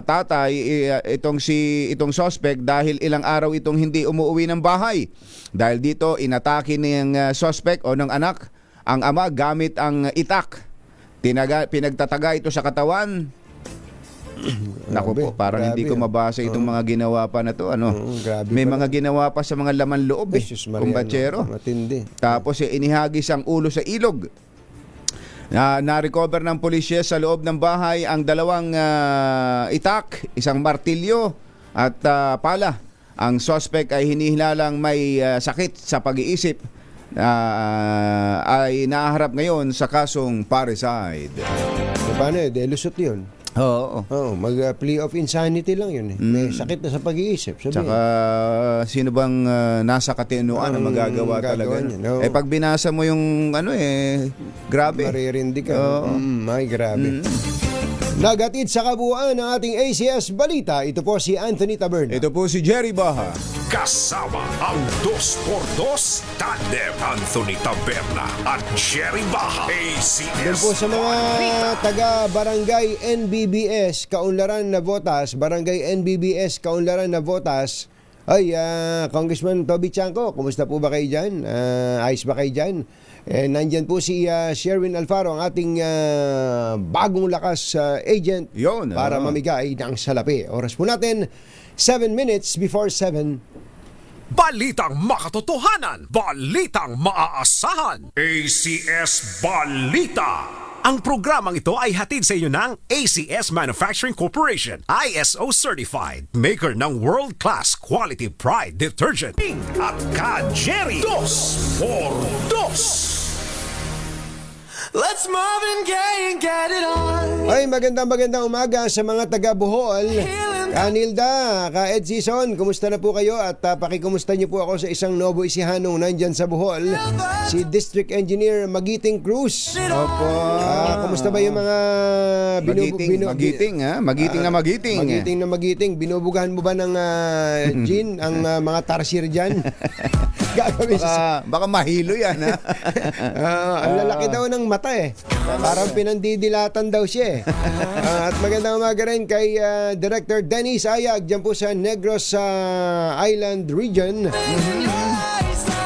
tatay itong suspect dahil ilang araw itong hindi umuwi ng bahay. Dahil dito inatake ng suspect o ng anak ang ama gamit ang itak. Pinagtataga ito sa katawan. Naku po, parang hindi ko mabasa itong mga ginawa pa na to. May mga ginawa pa sa mga laman loob kumbatsero. Matindi. Tapos inihagis ang ulo sa ilog. Na-recover ng pulisya sa loob ng bahay ang 2 itak, isang martilyo at pala. Ang suspect ay hinihilalang may sakit sa pag-iisip ay naharap ngayon sa kasong parricide. Paano delusot yun? Oo. Mag-plea of insanity lang yun. May sakit na sa pag-iisip. Sabihin. Tsaka sino bang nasa katinuan ang magagawa talaga? niya, no? Pag binasa mo yung grabe. Maririndi ka. Oo. May grabe. Nagatid sa kabuuan ng ating ACS Balita. Ito po si Anthony Taberna. Ito po si Jerry Baha. Kasama ang 2x2 tandem Anthony Taberna at Jerry Baha. Doon po ACS sa mga taga-barangay NBBS, Kaunlaran na Botas, Barangay NBBS, Kaunlaran na Botas. Ay, Congressman Toby Chanco, kumusta po ba kayo dyan? Ayos ba kayo dyan? Nandyan po si Sherwin Alfaro, ang ating bagong lakas agent Yun, para mamigay ng salapi. Oras po natin, 7 minutes before 7. Balitang makatotohanan, balitang maaasahan. ACS Balita. Ang programang ito ay hatid sa inyo ng ACS Manufacturing Corporation, ISO certified, maker ng world-class quality pride detergent. At ka Jerry 2x2. Let's Marvin Gaye and get it on. Ay, magandang umaga sa mga taga Bohol. Kanilda, ka-Ed Season, kumusta na po kayo? At pakikumusta niyo po ako sa isang Novo Ecijano nandyan sa Bohol, si District Engineer Magiting Cruz. Opo. Kumusta ba yung mga Magiting na magiting. Binubugahan mo ba ng gin ang mga tarsir dyan? Gagawin Baka mahilo yan, ha? ang lalaki daw ng mata eh. Parang pinandidilatan daw siya eh. At magandang umaga rin kay Director Dennis Ayag dyan po sa Negros Island Region.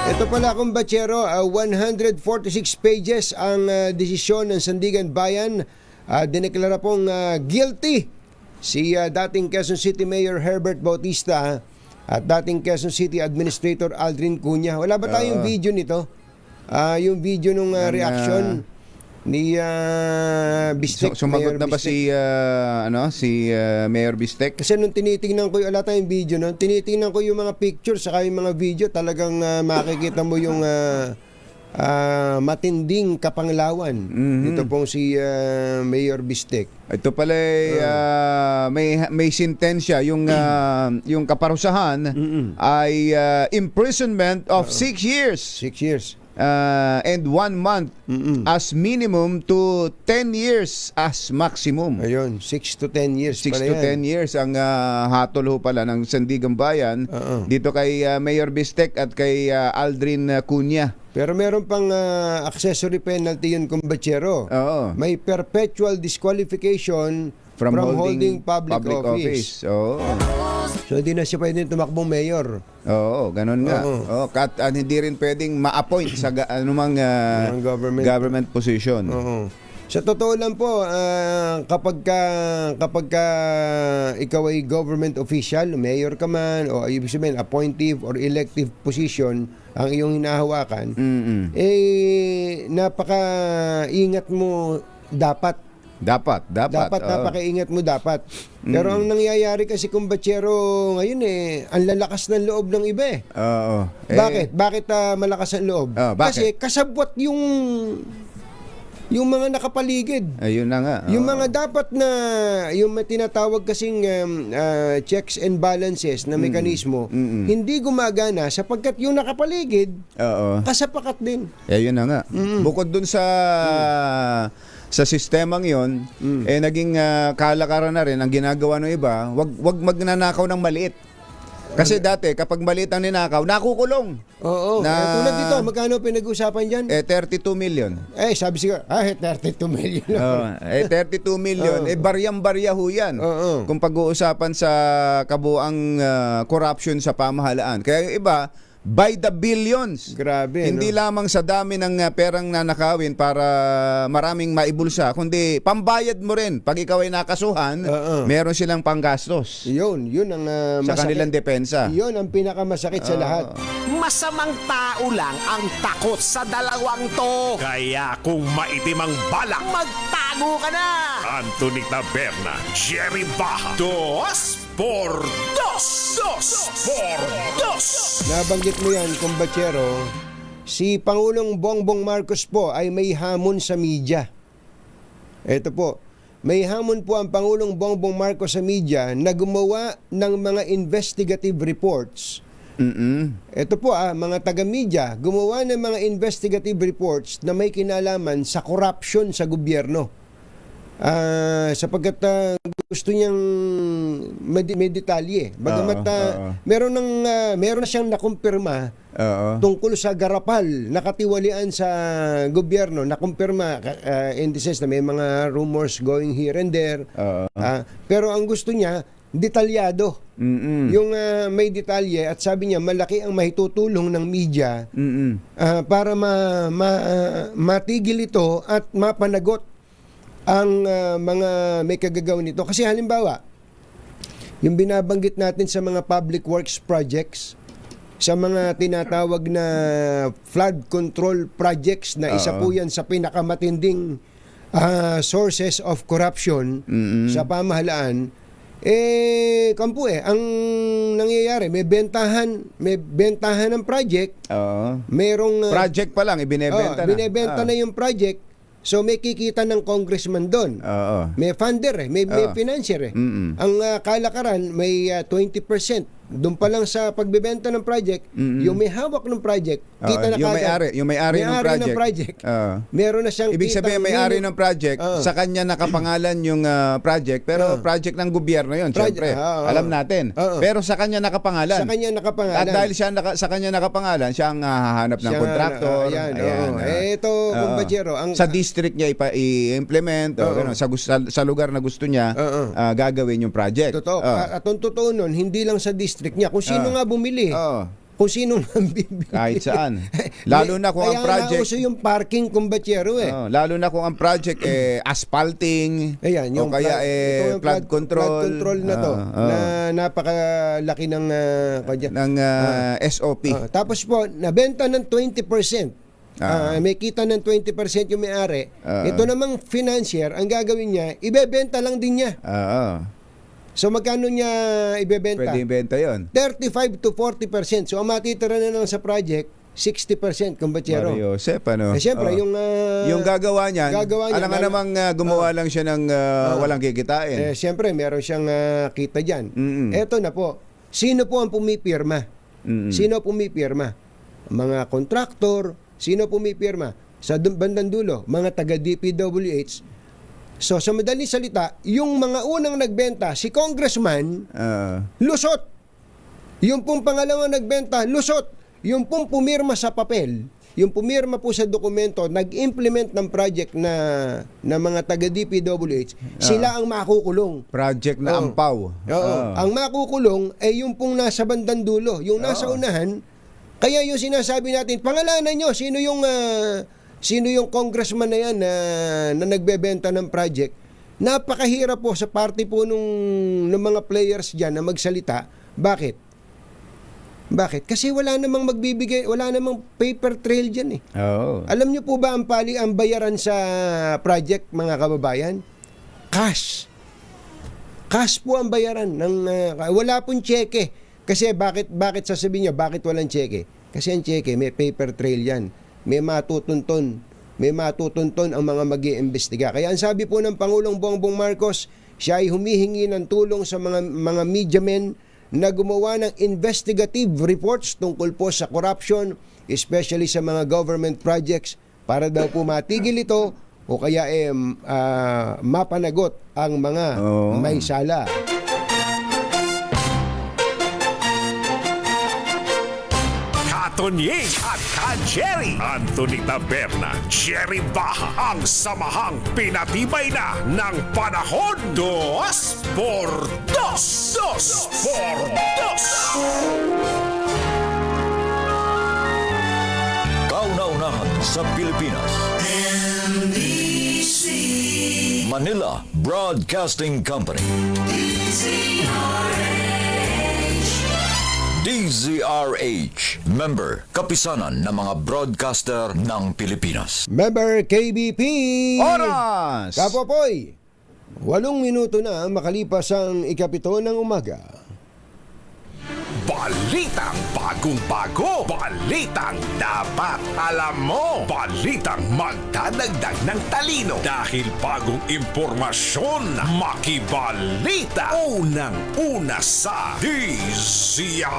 Ito pala kumbachero, 146 pages ang desisyon ng Sandigan Bayan. Dineklara pong guilty si dating Quezon City Mayor Herbert Bautista at dating Quezon City Administrator Aldrin Cunha. Wala ba tayong video nito? Yung video nung reaction ni Bistek. Sumagot Mayor na ba Bistek? si Mayor Bistek? Kasi nung tinitingnan ko, wala tayong video, no? Tinitingnan ko yung mga pictures saka yung mga video, talagang makikita mo yung matinding kapanglawan. Ito pong si Mayor Bistek. Ito pala may sentensya yung kaparusahan ay imprisonment of 6 years. 6 years. And 1 month as minimum to 10 years as maximum. Ayun, 6 to 10 years 6 pala to yan. 10 years ang hatol ho pala ng Sandigan Bayan dito kay Mayor Bistek at kay Aldrin Cunha. Pero meron pang accessory penalty yun, kumbachero. Oo. May perpetual disqualification from holding public office. Oo. So hindi na siya pwedeng tumakbong mayor. Oo, ganun nga. Oo. Hindi rin pwedeng ma-appoint sa anumang government position. Oo. Sa totoo lang po, kapag ka ikaw ay government official, mayor ka man, o ibig sabihin, appointive or elective position ang iyong hinahawakan, napaka-ingat mo dapat. Dapat. Napaka-ingat mo dapat. Pero ang nangyayari kasi kumbachero ngayon ang lalakas ng loob ng iba eh. Oo. Bakit? Bakit malakas ang loob? Bakit? Kasi kasabwat yung mga nakapaligid. Ayun na nga. Yung mga dapat na yung may tinatawag kasing checks and balances na mekanismo, hindi gumagana sapagkat yung nakapaligid kasapakat din. Ayun na nga. Bukod dun sa sistemang yon, naging kalakaran na rin ang ginagawa ng iba, wag magnanakaw ng maliit. Kasi dati, kapag maliit ang ninakaw, nakukulong. Oo. Tulad dito, magkano pinag-usapan dyan? 32 million. Sabi siguro, 32 million. 32 million. Baryang-barya ho yan. Kung pag-uusapan sa kabuang corruption sa pamahalaan. Kaya yung iba, by the billions. Grabe, Hindi lamang sa dami ng perang nanakawin para maraming maibulsa, kundi pambayad mo rin. Pag ikaw ay nakasuhan, meron silang panggastos. Yun ang Sa masakit. kanilang depensa. Yun ang pinakamasakit sa lahat. Masamang tao lang ang takot sa dalawang to. Kaya kung maitim ang balak, magtago ka na. Anthony Taberna, Jerry Baha, 2x2. Nabanggit mo yan, kumbachero, si Pangulong Bongbong Marcos po ay may hamon sa media. Ito po, may hamon po ang Pangulong Bongbong Marcos sa media na gumawa ng mga investigative reports. Ito po mga taga-media, gumawa ng mga investigative reports na may kinalaman sa corruption sa gobyerno. Sapagkat gusto niyang may detalye. Bagamat meron na siyang nakumpirma tungkol sa garapal na katiwalian sa gobyerno, nakumpirma in the sense na may mga rumors going here and there. Pero ang gusto niya, detalyado. Yung may detalye at sabi niya malaki ang mahitutulong ng media para matigil ito at mapanagot ang mga may kagagawa nito. Kasi halimbawa, yung binabanggit natin sa mga public works projects, sa mga tinatawag na flood control projects na isa po yan sa pinakamatinding sources of corruption sa pamahalaan, ang nangyayari, may bentahan ng project. Merong Project pa lang, ibinebenta na. Binebenta na yung project. So may kikita ng congressman doon. May funder may financier Ang kalakaran may 20%. Doon pa lang sa pagbebenta ng project, yung may hawak ng project, kita na yung may-ari ng project. Meron na siyang ibig sabihin may-ari ng project, sa kanya nakapangalan yung project, pero project ng gobyerno yun, syempre. Alam natin. Pero sa kanya nakapangalan. Sa kanya nakapangalan. At dahil sa kanya nakapangalan, siya ang hahanap ng kontraktor. Ito, kumbachero, sa district niya i-implement, sa lugar na gusto niya, gagawin yung project. Totoo. At ang totoo nun, hindi lang sa district niya, kung sino nga bumili. Kung sino nang bibili. Kahit saan. Lalo na kung ang project... Kaya nauso yung parking, kumbachero lalo na kung ang project asphalting, ayan, yung o kaya flood control. Flood control na to, na napakalaki ng SOP. Tapos po, nabenta ng 20%. May kita ng 20% yung may-ari. Ito namang financier, ang gagawin niya, ibebenta lang din niya. So magkano niya ibebenta? Pwede ibenta yun. 35 to 40%. So ang matitira na lang sa project, 60%, kumbachero. Mario Josep, ano? Siyempre, yung gagawa niyan, alam nga namang gumawa lang siya ng walang kikitain. Siyempre, meron siyang kita dyan. Eto na po. Sino po ang pumipirma? Sino pumipirma? Mga kontraktor. Sino pumipirma? Sa bandang dulo, mga taga-DPWH. So, sa madaling salita, yung mga unang nagbenta, si congressman, lusot. Yung pong pangalawang nagbenta, lusot. Yung pong pumirma sa papel, yung pumirma po sa dokumento, nag-implement ng project na mga taga-DPWH, sila ang makukulong. Project na ampaw. Ang makukulong ay yung pong nasa bandang dulo. Yung nasa unahan, kaya yung sinasabi natin, pangalanan nyo, sino yung congressman na yan na nagbebenta ng project. Napakahirap po sa party po ng mga players dyan na magsalita. Bakit? Kasi wala namang magbibigay, wala namang paper trail dyan . Alam nyo po ba ang bayaran sa project, mga kababayan? Cash. Cash po ang bayaran. Wala pong cheque. Kasi bakit sasabihin nyo, bakit walang cheque? Kasi ang cheque, may paper trail yan. May matutunton ang mga mag-iimbestiga. Kaya ang sabi po ng Pangulong Bongbong Marcos, siya ay humihingi ng tulong sa mga media men na gumawa ng investigative reports tungkol po sa corruption, especially sa mga government projects, para daw po matigil ito o kaya mapanagot ang mga may sala. Tonying at Jerry Anthony Taberna, Jerry Baha, ang samahang pinatibay na ng panahon. Dos por dos. Dos por dos. Kauna-unahan sa Pilipinas. NBC Manila Broadcasting Company. DZRH, member, kapisanan ng mga broadcaster ng Pilipinas. Member KBP! Oras! Kapopoy! 8 minuto na makalipas ang 7 ng umaga. Balitang bagong-bago. Balitang dapat alam mo. Balitang magdadagdag ng talino. Dahil bagong impormasyon, makibalita. Unang-una sa DZRH.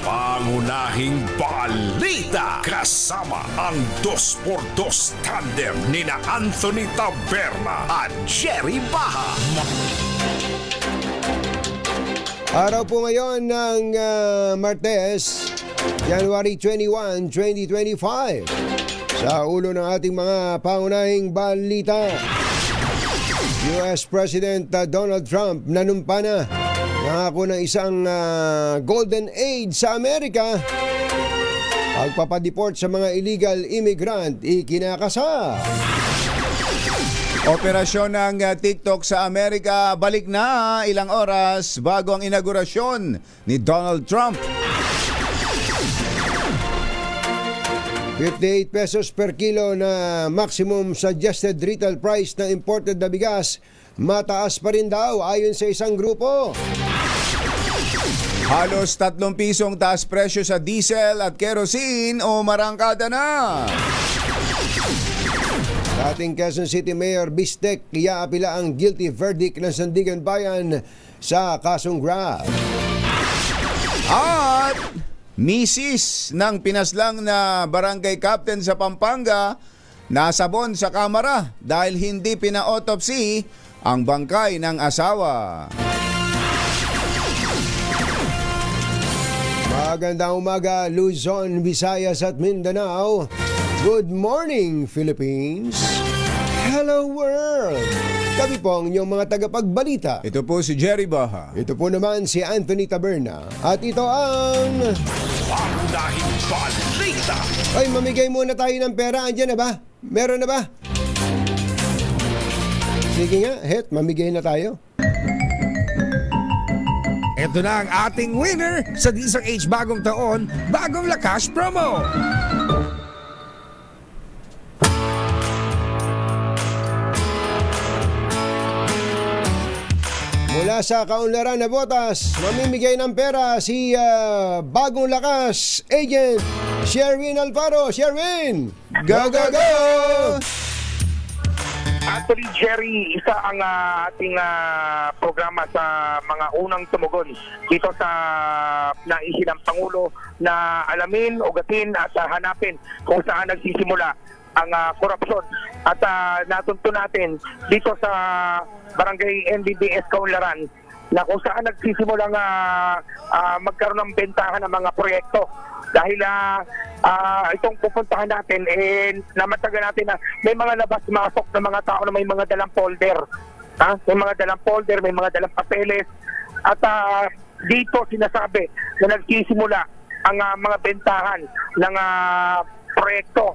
Pangunahing balita. Kasama ang 2x2 tandem nina Anthony Taberna at Jerry Baha. Araw po ngayon ng Martes, January 21, 2025. Sa ulo ng ating mga pangunahing balita, US President Donald Trump nanumpa na nangako ng isang golden age sa Amerika. Pagpapadeport sa mga illegal immigrant ikinakasa. Operasyon ng TikTok sa Amerika balik na ilang oras bago ang inaugurasyon ni Donald Trump. 58 pesos per kilo na maximum suggested retail price ng imported na bigas, mataas pa rin daw ayon sa isang grupo. Halos 3 pisong taas presyo sa diesel at kerosene o marangkada na. Dating Quezon City Mayor Bistek iaapila ang guilty verdict ng Sandigan Bayan sa kasong Grab. At misis ng pinaslang na barangay captain sa Pampanga nasabon sa kamera dahil hindi pina-autopsy ang bangkay ng asawa. Magandang umaga, Luzon, Visayas at Mindanao. Good morning, Philippines. Hello, world. Kami po ang inyong mga tagapagbalita. Ito po si Jerry Baha. Ito po naman si Anthony Taberna. At ito ang... Pangunahing balita. Ay, mamigay muna tayo ng pera. Andiyan na ba? Meron na ba? Sige nga, mamigay na tayo. Ito na ang ating winner sa DZRH Bagong Taon, Bagong Lakas Promo. Mula sa kaunlaran na botas, mamimigay ng pera si Bagong Lakas Agent Sherwin Alfaro. Sherwin! Go, go, go! Actually, Jerry, isa ang ating programa sa mga unang tumugon dito sa naisin ng Pangulo na alamin, ugatin at hanapin kung saan nagsisimula ang korupsyon. At natunto natin dito sa Barangay NBBS Kaunlaran na kung saan nagsisimulang magkaroon ng bentahan ng mga proyekto. Dahil itong pupuntahan natin, namatagan natin na may mga labas-masok na mga tao na may mga dalang folder. May mga dalang folder, may mga dalang papeles. At dito sinasabi na nagsisimula ang mga bentahan ng proyekto.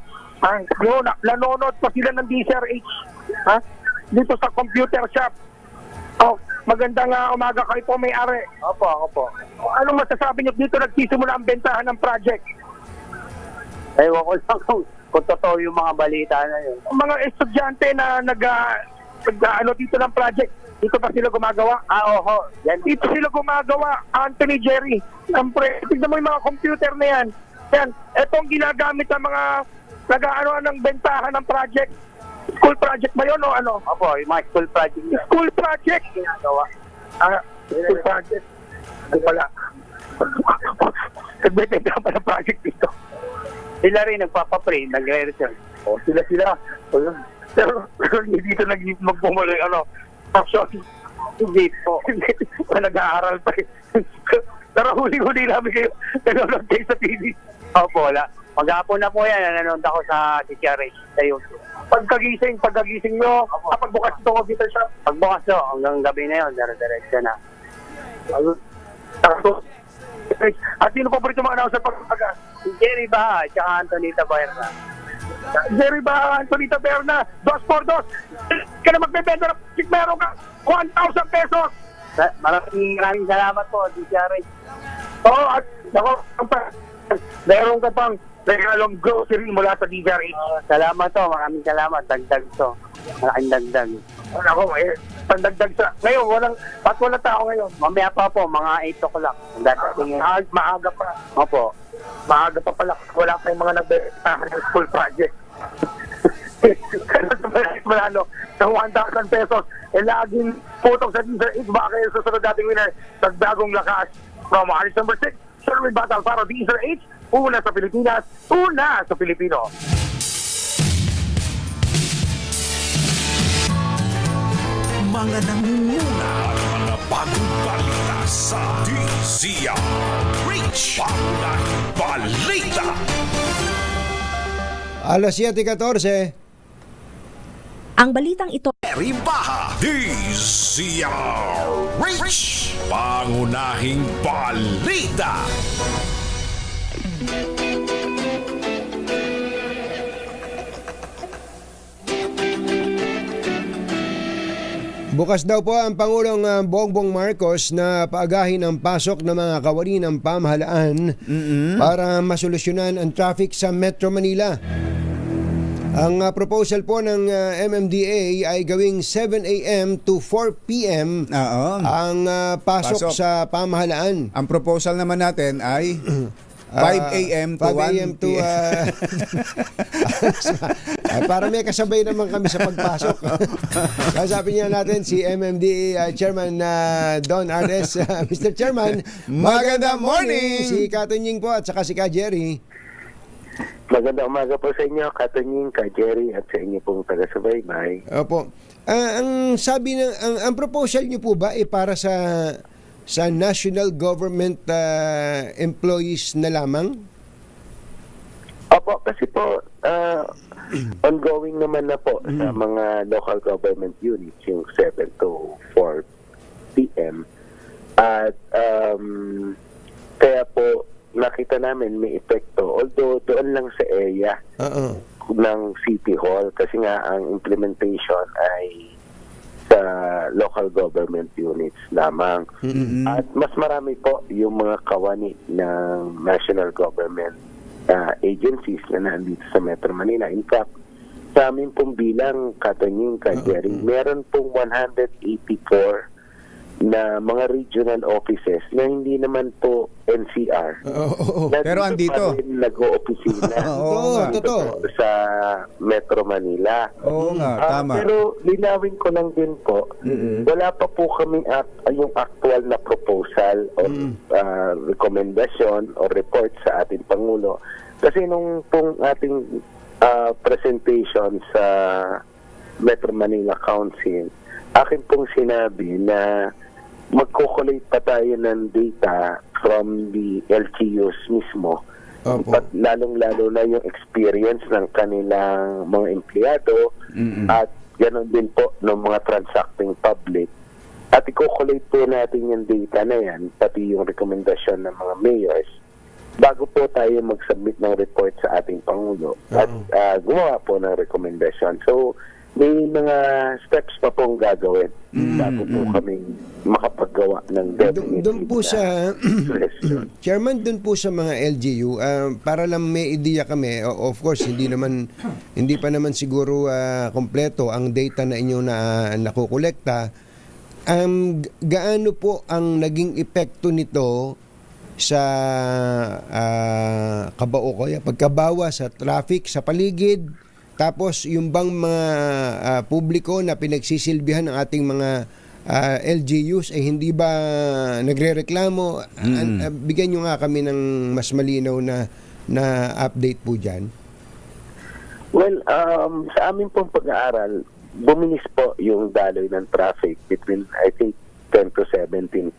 Nanonood pa sila ng DZRH dito sa computer shop. Magandang umaga kayo po, may-ari. Opo. Anong masasabi niyo dito nagsisimula ang bentahan ng project? Ewan ko lang kung totoo yung mga balita na yun. Ang mga estudyante na dito ng project, dito pa sila gumagawa? Oo. Dito sila gumagawa, Anthony, Jerry. Tignan mo yung mga computer na yan. Itong ginagamit ng mga nag-aano ng bentahan ng project. School project ba yun o ano? Opo, yung mga school project. School project? Ginagawa. School project. Ano pala? Nagbetenta pa ng project dito. Sila rin nagpapapray, nagre-research. Sila. Pero hindi dito magpumuli, action. Hindi po. Nag-aaral pa eh. Pero huli-huli namin kayo. Nanonood kayo sa TV. Opo, wala. Maghapon na po yan, nanonood ako sa DZRH sa YouTube. Pagkagising nyo, pagbukas ito computer shop. Pagbukas nyo, hanggang gabi na yun, dire-diretso na. At sino paborito mga announcer pagkaga? Si Jerry Baha, tsaka Anthony Taberna. Jerry Baha, Anthony Taberna, 2x2. Ka na magbebenta na, meron ka 1,000 pesos. Maraming salamat po, DZRH. At meron ka pang regalong grocery mula sa DZRH. Salamat to, maraming salamat. Dagdag to. Malaking dagdag. pandagdag sa... Ngayon, wala tao ngayon. Mamaya pa po, mga 8 o'clock. Maaga pa. Opo. Maaga pa pala. Wala pa yung mga nagbentahan ng school project. Manalo ng 1,000 pesos. Laging putong sa Teaser 8. Baka kayo susunod dating winner sa bagong lakas. From Aris number 6, Sherwin Battle para Teaser 8. Una sa Pilipinas, una sa Pilipino. Mga nangunguna at mga bagong balita sa DZRH. Pangunahing balita. Alas 7:14. Ang balitang ito Eri Baha, DZRH. Pangunahing balita. Bukas daw po ang Pangulong Bongbong Marcos na paagahin ang pasok ng mga kawani ng pamahalaan para masolusyonan ang traffic sa Metro Manila. Ang proposal po ng MMDA ay gawing 7 a.m. to 4 p.m. ang pasok sa pamahalaan. Ang proposal naman natin ay 5 a.m. to 1 a.m. to para may kasabay naman kami sa pagpasok. Kasapin niya natin si MMDA Chairman Don Ardes. Mr. Chairman, magandang morning! Si Katunying po at saka si Ka Jerry. Magandang umaga po sa inyo, Katunying, Ka Jerry, at sa inyo pong taga-subaybay. Opo. Ang sabi ng ang proposal niyo po ba ay para sa national government employees na lamang? Opo, kasi po ongoing naman na po sa mga local government units yung 7 to 4 p.m. At kaya po nakita namin may epekto, although doon lang sa area ng City Hall, kasi nga ang implementation ay sa local government units lamang. At mas marami po yung mga kawani ng national government agencies na nandito sa Metro Manila. In fact, sa amin pong bilang, Katunying, Ka Jerry, meron pong 184 na mga regional offices na hindi naman po NCR. Pero andito. Nag-o-opisina. Totoo. Sa Metro Manila. Oo nga, tama. Pero linawin ko lang din po, wala pa po kami yung actual na proposal o rekomendasyon o report sa ating Pangulo. Kasi nung pong ating presentation sa Metro Manila Council, akin pong sinabi na magko-collate pa tayo ng data from the LGUs mismo. But lalong-lalo na yung experience ng kanilang mga empleyado at ganoon din po ng mga transacting public. At i-collate po natin yung data na yan, pati yung rekomendasyon ng mga mayors, bago po tayo mag-submit ng report sa ating Pangulo at gumawa po ng rekomendasyon. So, may mga steps pa pong gagawin bago po kami makapaggawa ng definite. Doon po sa Chairman, doon po sa mga LGU, para lang may idea kami, of course hindi pa naman siguro kompleto ang data na inyo na nakukolekta. Gaano po ang naging epekto nito sa pagkabawa sa traffic sa paligid? Tapos yung bang mga publiko na pinagsisilbihan ng ating mga LGUs ay hindi ba nagrereklamo? Bigyan nyo nga kami ng mas malinaw na update po dyan. Well, sa amin pong pag-aaral, bumilis po yung daloy ng traffic between, I think, 10 to 17%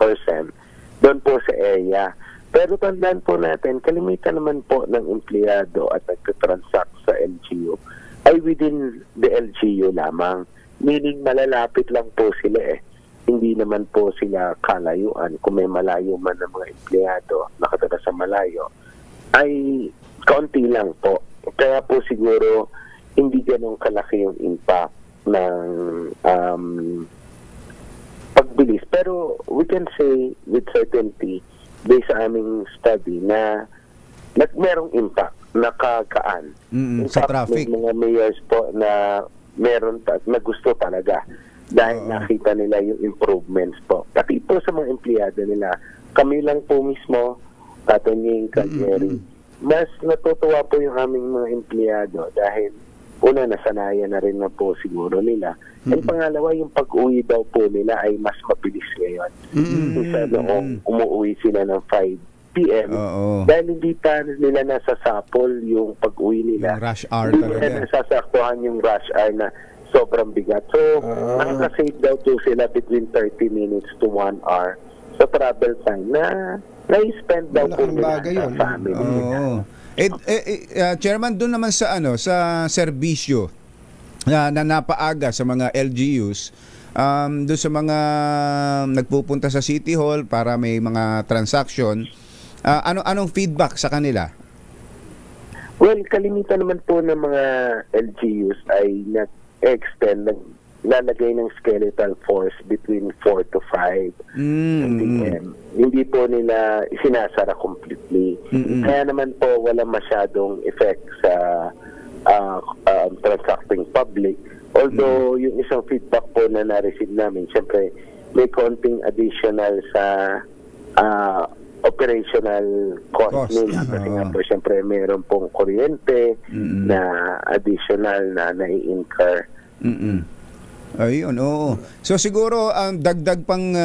doon po sa area. Pero tandaan po natin, kalimitan naman po ng empleyado at nagtransact sa LGU ay within the LGU lamang. Meaning malalapit lang po sila Hindi naman po sila kalayuan. Kung may malayo man ng mga empleyado nakatira sa malayo, ay kaunti lang po. Kaya po siguro hindi ganun kalaki yung impact ng pagbilis. Pero we can say with certainty, based sa aming study, na merong impact, nakakaan. Sa traffic. May mga mayors po na meron na gusto talaga dahil nakita nila yung improvements po. Pati po sa mga empleyado nila, kami lang po mismo, Katunying, Jerry, mas natutuwa po yung aming mga empleyado dahil una, nasanayan na rin na po siguro nila. And pangalawa, yung pag-uwi daw po nila ay mas mabilis ngayon. Isa noong umuwi sila ng 5 p.m. Dahil hindi pa nila nasasapol yung pag-uwi nila. Yung rush hour hindi talaga. nila nasasaktuhan yung rush hour na sobrang bigat. So, nakaka-save daw po sila between 30 minutes to 1 hour sa travel time na na-spend daw po Malaking nila bagay sa yun. family nila. Chairman, doon naman sa sa serbisyo na napaaga sa mga LGUs, doon sa mga nagpupunta sa City Hall para may mga transaction, anong feedback sa kanila? Well, kalimitan naman po ng mga LGUs ay nag-extend, naglalagay ng skeletal force between 4 to 5 p.m. Hindi po nila sinasara completely. Kaya naman po wala masyadong effect sa transacting public. Although yung isang feedback po na na-receive namin, syempre may konting additional sa operational cost nila. Kasi nga po syempre mayroon pong kuryente na additional na nai-incur. Ayun, oo. So siguro ang dagdag pang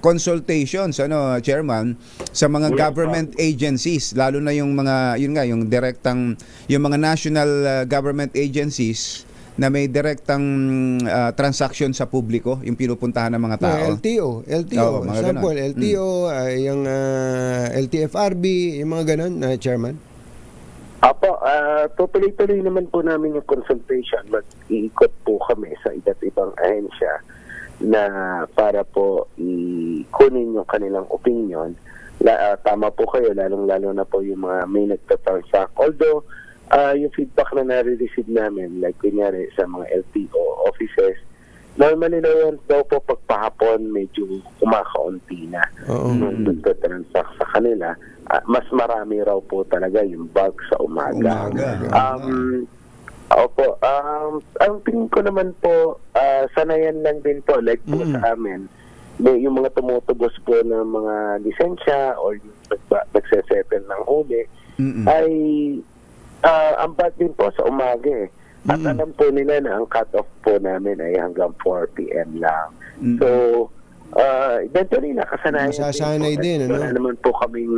consultations, Chairman, sa mga government agencies, lalo na yung mga yung direktang yung mga national government agencies na may direktang transaction sa publiko, yung pinupuntahan ng mga tao. LTO. Mga Sample, ganon. LTO, yung LTFRB, yung mga ganon, Chairman. Apo, tutuloy-tuloy naman po namin yung consultation. Mag-iikot po kami sa iba't ibang ahensya na para po kunin yung kanilang opinion. Tama po kayo, lalong-lalo na po yung mga may nagtatransact. Although, yung feedback na nare-receive namin, like kunyari sa mga LTO offices, normally na yan daw po pagpahapon medyo kumakaunti na nung nagtatransact sa kanila. Mas marami raw po talaga yung bug sa umaga. Opo, ang tingin ko naman po, sanayan lang din po, like po sa amin, yung mga tumutugos po ng mga lisensya or yung nagsesettle ng huli, ay ang bug din po sa umaga eh. At alam po nila na ang cut-off po namin ay hanggang 4 p.m. lang. So, eventually nakasanayan Masasanay din, ano? Wala naman po kaming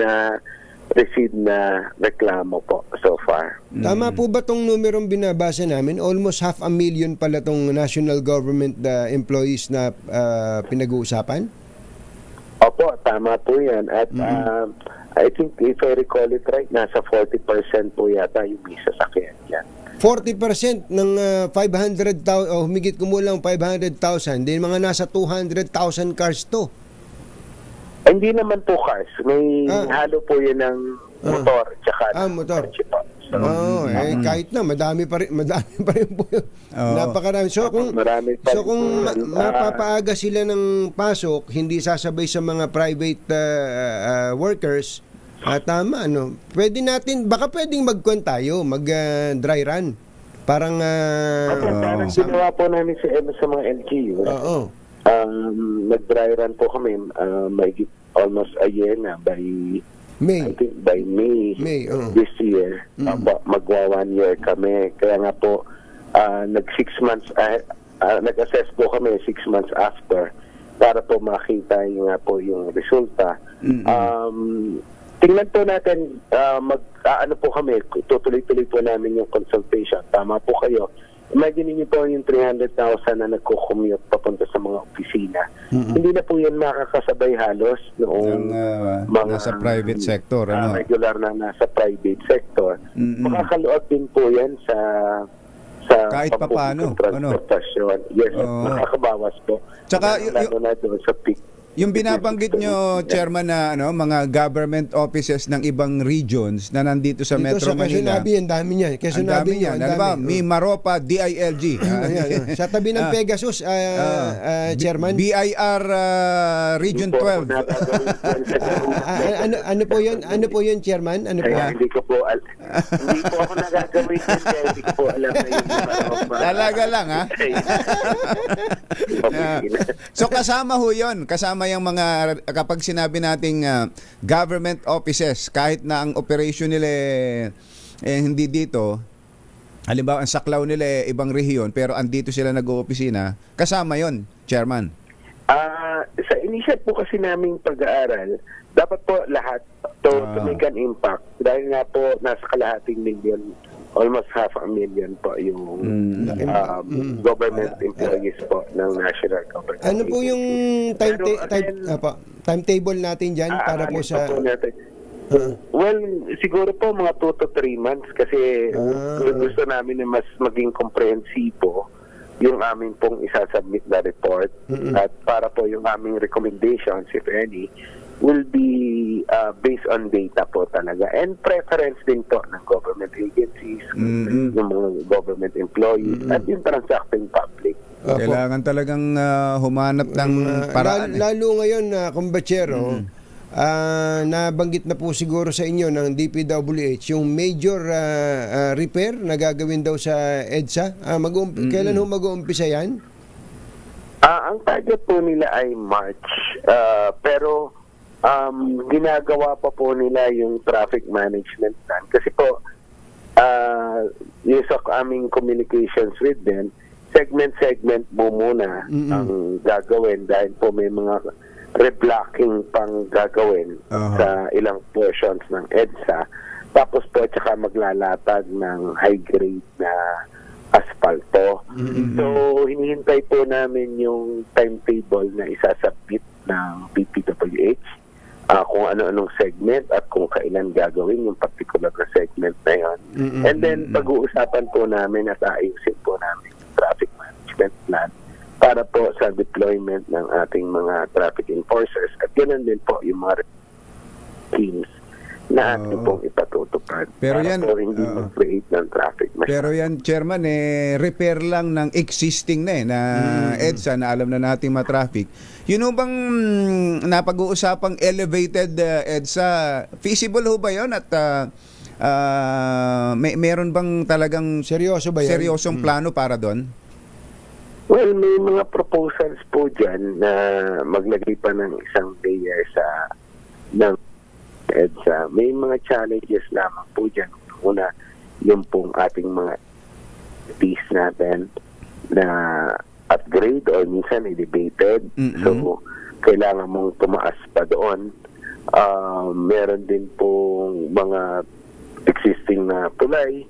receive na reklamo po so far. Tama po ba tong numerong binabasa namin? Almost 500,000 pala tong national government employees na pinag-uusapan? Opo, tama po yan. At I think if I recall it right, nasa 40% po yata yung may sasakyan yan. 40% ng 500,000 o humigit kumulang 500,000, din mga nasa 200,000 cars to. Hindi naman po cars. May halo po yan ng motor tsaka motor. So, kahit na madami pa rin po yun. Napakarami. So kung mapapaaga sila ng pasok, hindi sasabay sa mga private workers, tama, ano. Pwede natin, baka pwedeng tayo, mag-dry run. Parang ginawa po namin sa mga LGU. Nag-dry run po kami almost a year na by May. I think by May this year. Magwa 1 year kami. Kaya nga po nag 6 months nag-assess po kami 6 months after para po makita yung resulta. Tingnan po natin, po kami, tutuloy-tuloy po namin yung consultation. Tama po kayo. Imagine niyo po yung 300,000 na nagko-commute papunta sa mga opisina. Hindi na po yan makakasabay halos noong mga nasa private sector. Regular na nasa private sector. Makakaluag din po yan sa kahit papaano. transportasyon. Yes, makakabawas po. Tsaka lalo na doon sa peak Yung binabanggit nyo, Chairman, na mga government offices ng ibang regions na nandito sa Dito Metro sa Manila. Quezon Abbey, ang dami niyan. Quezon Ang dami Abbey niyan. Ano ba? Mimaropa, DILG. Ayan, sa tabi ng Pegasus, Chairman. BIR Region 12. Ano po yun? Ano po yun, Chairman? Ano po? Kaya hindi ko po ako nagagawin yun, kaya hindi ko po alam na yung Talaga lang, ha? So kasama ho yun. Kasama yung mga, kapag sinabi nating government offices, kahit na ang operation nila hindi dito, halimbawa ang saklaw nila ibang rehiyon, pero andito sila nag-oopisina, kasama yon, Chairman. Sa initial po kasi naming pag-aaral, dapat po lahat to make an impact. Dahil nga po, nasa kalahating milyon, almost 500,000 po yung government employees po ng national government. Ano po yung timetable natin dyan para po sa... Well, siguro po mga 2 to 3 months kasi gusto namin na mas maging komprehensibo yung aming pong isasubmit na report at para po yung aming recommendations, if any, will be based on data po talaga and preference din po ng government agencies, yung mga government employees at yung transacting public. Kailangan talagang humanap ng paraan. Lalo ngayon, kumbachero, nabanggit na po siguro sa inyo ng DPWH yung major repair na gagawin daw sa EDSA. Kailan ho mag-uumpisa yan? Ang target po nila ay March, pero ginagawa pa po nila yung traffic management plan. Kasi po, yung sa aming communications with them, segment mo muna ang gagawin dahil po may mga reblocking pang gagawin sa ilang portions ng EDSA. Tapos po, tsaka maglalatag ng high-grade na asfalto. So, hinihintay po namin yung timetable na isasubmit ng DPWH, kung ano-anong segment at kung kailan gagawin yung particular na segment na yun. And then, pag-uusapan po namin at ayusin po namin yung traffic management plan para po sa deployment ng ating mga traffic enforcers at ganoon din po yung mga teams na ating pong ipatutupad pero para yan, po hindi mag-create ng traffic masyado. Pero yan, Chairman, repair lang ng existing na EDSA na alam na natin ma-traffic. Yun ho bang napag-uusapang elevated EDSA, feasible ho ba yun? At meron bang talagang seryosong plano para doon? Well, may mga proposals po dyan na maglagay pa ng isang layer ng EDSA. May mga challenges lamang po dyan. Una, yung pong ating mga piece natin na upgrade or minsan elevated. So, kailangan mong tumaas pa doon. Meron din pong mga existing na tulay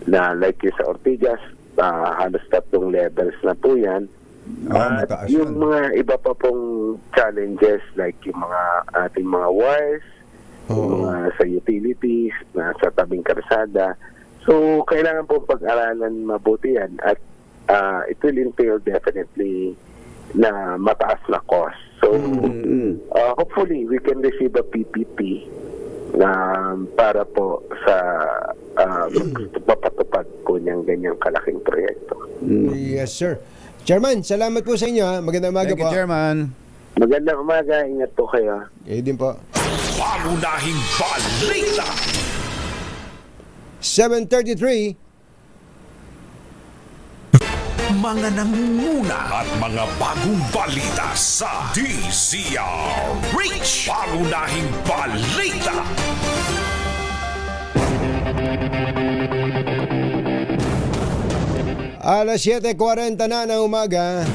na like yung sa Ortigas, halos 3 levels na po yan. At yung mga iba pa pong challenges like yung mga ating mga wires, yung mga sa utilities, na sa tabing karsada. So, kailangan po pag-aralan mabuti yan at it will entail definitely na mataas na cost. So, hopefully, we can receive a PPP para po sa mapatupad po niyang ganyang kalaking proyekto. Yes, sir. Chairman, salamat po sa inyo. Magandang umaga po. Thank you, Chairman. Magandang umaga. Ingat po kayo. Din po. Pangunahing balita. 7:33. Mga nangunguna at mga bagong balita sa DZRH. Pangunahing balita. Alas 7:40 na ng umaga.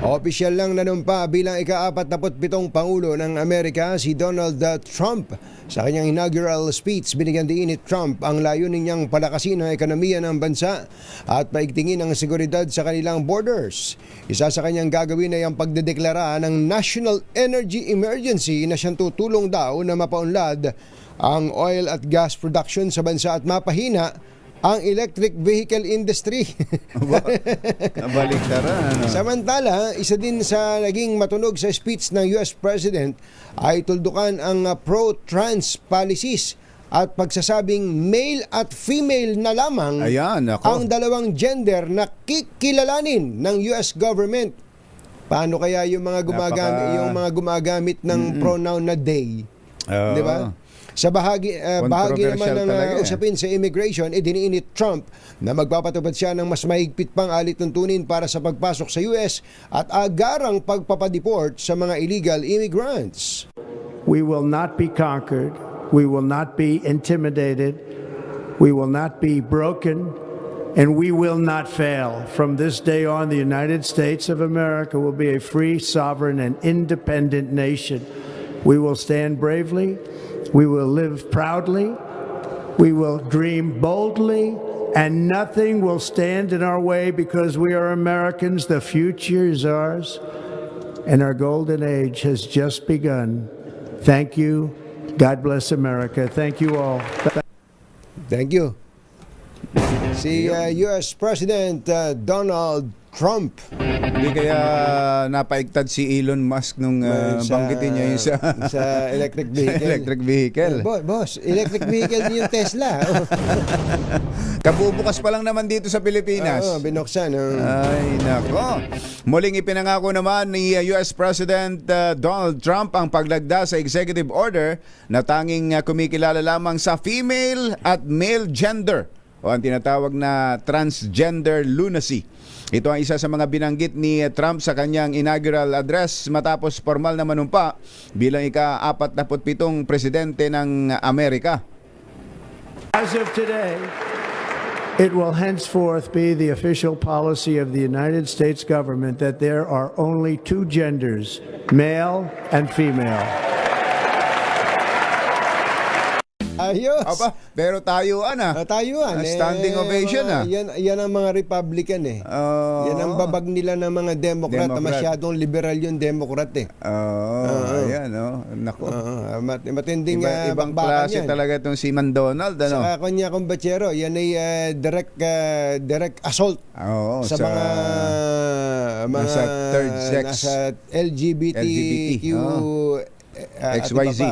Opisyal lang nanumpa bilang ika-47 Pangulo ng Amerika si Donald Trump. Sa kanyang inaugural speech, binigyan din ni Trump ang layunin niyang palakasin ang ekonomiya ng bansa at paigtingin ang seguridad sa kanilang borders. Isa sa kanyang gagawin ay ang pagdedeklara ng National Energy Emergency na siyang tutulong daw na mapaunlad ang oil at gas production sa bansa at mapahina ang electric vehicle industry. Nabaliktaran. Ano? Samantala, isa din sa naging matunog sa speech ng US President ay tuldukan ang pro-trans policies at pagsasabing male at female na lamang Ayan, ako. ang dalawang gender na kikilalanin ng US government. Paano kaya yung mga gumagamit ng pronoun na they? Oo. Di ba? Sa bahagi naman Controversial ng talaga, usapin sa immigration, diniinit Trump na magpapatupad siya ng mas mahigpit pang alituntunin para sa pagpasok sa US at agarang pagpapadeport sa mga illegal immigrants. We will not be conquered. We will not be intimidated. We will not be broken. And we will not fail. From this day on, the United States of America will be a free, sovereign, and independent nation. We will stand bravely. We will live proudly. We will dream boldly. And nothing will stand in our way because we are Americans. The future is ours. And our golden age has just begun. Thank you. God bless America. Thank you all. Thank you. Si US President Donald Trump. Hindi kaya napaigtad si Elon Musk nung banggitin niya yung sa electric vehicle. Sa electric vehicle. Boss, electric vehicle din yung Tesla. Kabubukas pa lang naman dito sa Pilipinas. Oo, binuksan. Ay, nako. Muling ipinangako naman ni US President Donald Trump ang paglagda sa executive order na tanging kumikilala lamang sa female at male gender o ang tinatawag na transgender lunacy. Ito ang isa sa mga binanggit ni Trump sa kanyang inaugural address matapos formal na manumpa bilang ika-47 presidente ng Amerika. As of today, it will henceforth be the official policy of the United States government that there are only two genders, male and female. Ayos. Aba, pero tayuan Tayuan. Standing ovation Yan ang mga Republican eh. Yan ang babag nila ng mga Democrat. Masyadong liberal yung Democrat eh. Ayan, nako. Matinding ibang klase yan. talaga itong si Mandonald. Sa kanya kumbachero, yan ay direct assault sa mga nasa third sex. Nasa LGBTQ XYZ.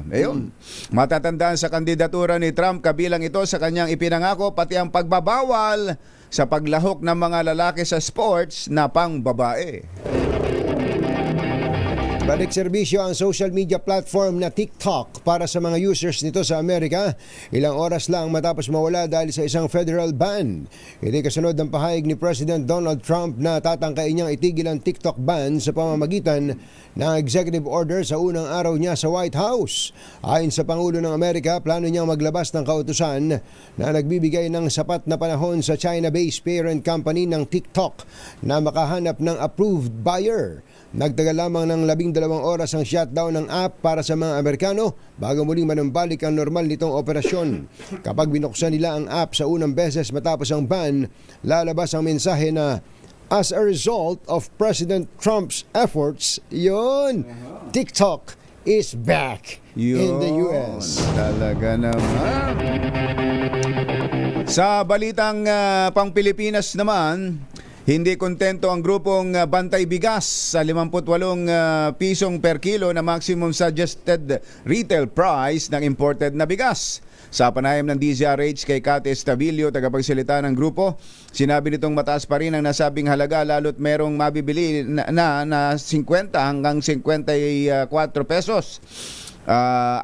Ayun. Matatandaan sa kandidatura ni Trump, kabilang ito sa kanyang ipinangako pati ang pagbabawal sa paglahok ng mga lalaki sa sports na pang babae. Balik serbisyo ang social media platform na TikTok para sa mga users nito sa Amerika. Ilang oras lang matapos mawala dahil sa isang federal ban. Ito kasunod ng pahayag ni President Donald Trump na tatangkain niyang itigil ang TikTok ban sa pamamagitan ng executive order sa unang araw niya sa White House. Ayon sa Pangulo ng Amerika, plano niyang maglabas ng kautusan na nagbibigay ng sapat na panahon sa China-based parent company ng TikTok na makahanap ng approved buyer. Nagtagal lamang ng 12 oras ang shutdown ng app para sa mga Amerikano bago muling manumbalik ang normal nitong operasyon. Kapag binuksan nila ang app sa unang beses matapos ang ban, lalabas ang mensahe na as a result of President Trump's efforts, TikTok is back in the US. Talaga naman. Sa balitang pang Pilipinas naman, hindi kontento ang grupong Bantay Bigas sa 58 pisong per kilo na maximum suggested retail price ng imported na bigas. Sa panayam ng DZRH kay Kate Estabilio, tagapagsalita ng grupo, sinabi nitong mataas pa rin ang nasabing halaga lalo't merong mabibili na 50 hanggang 54 pesos.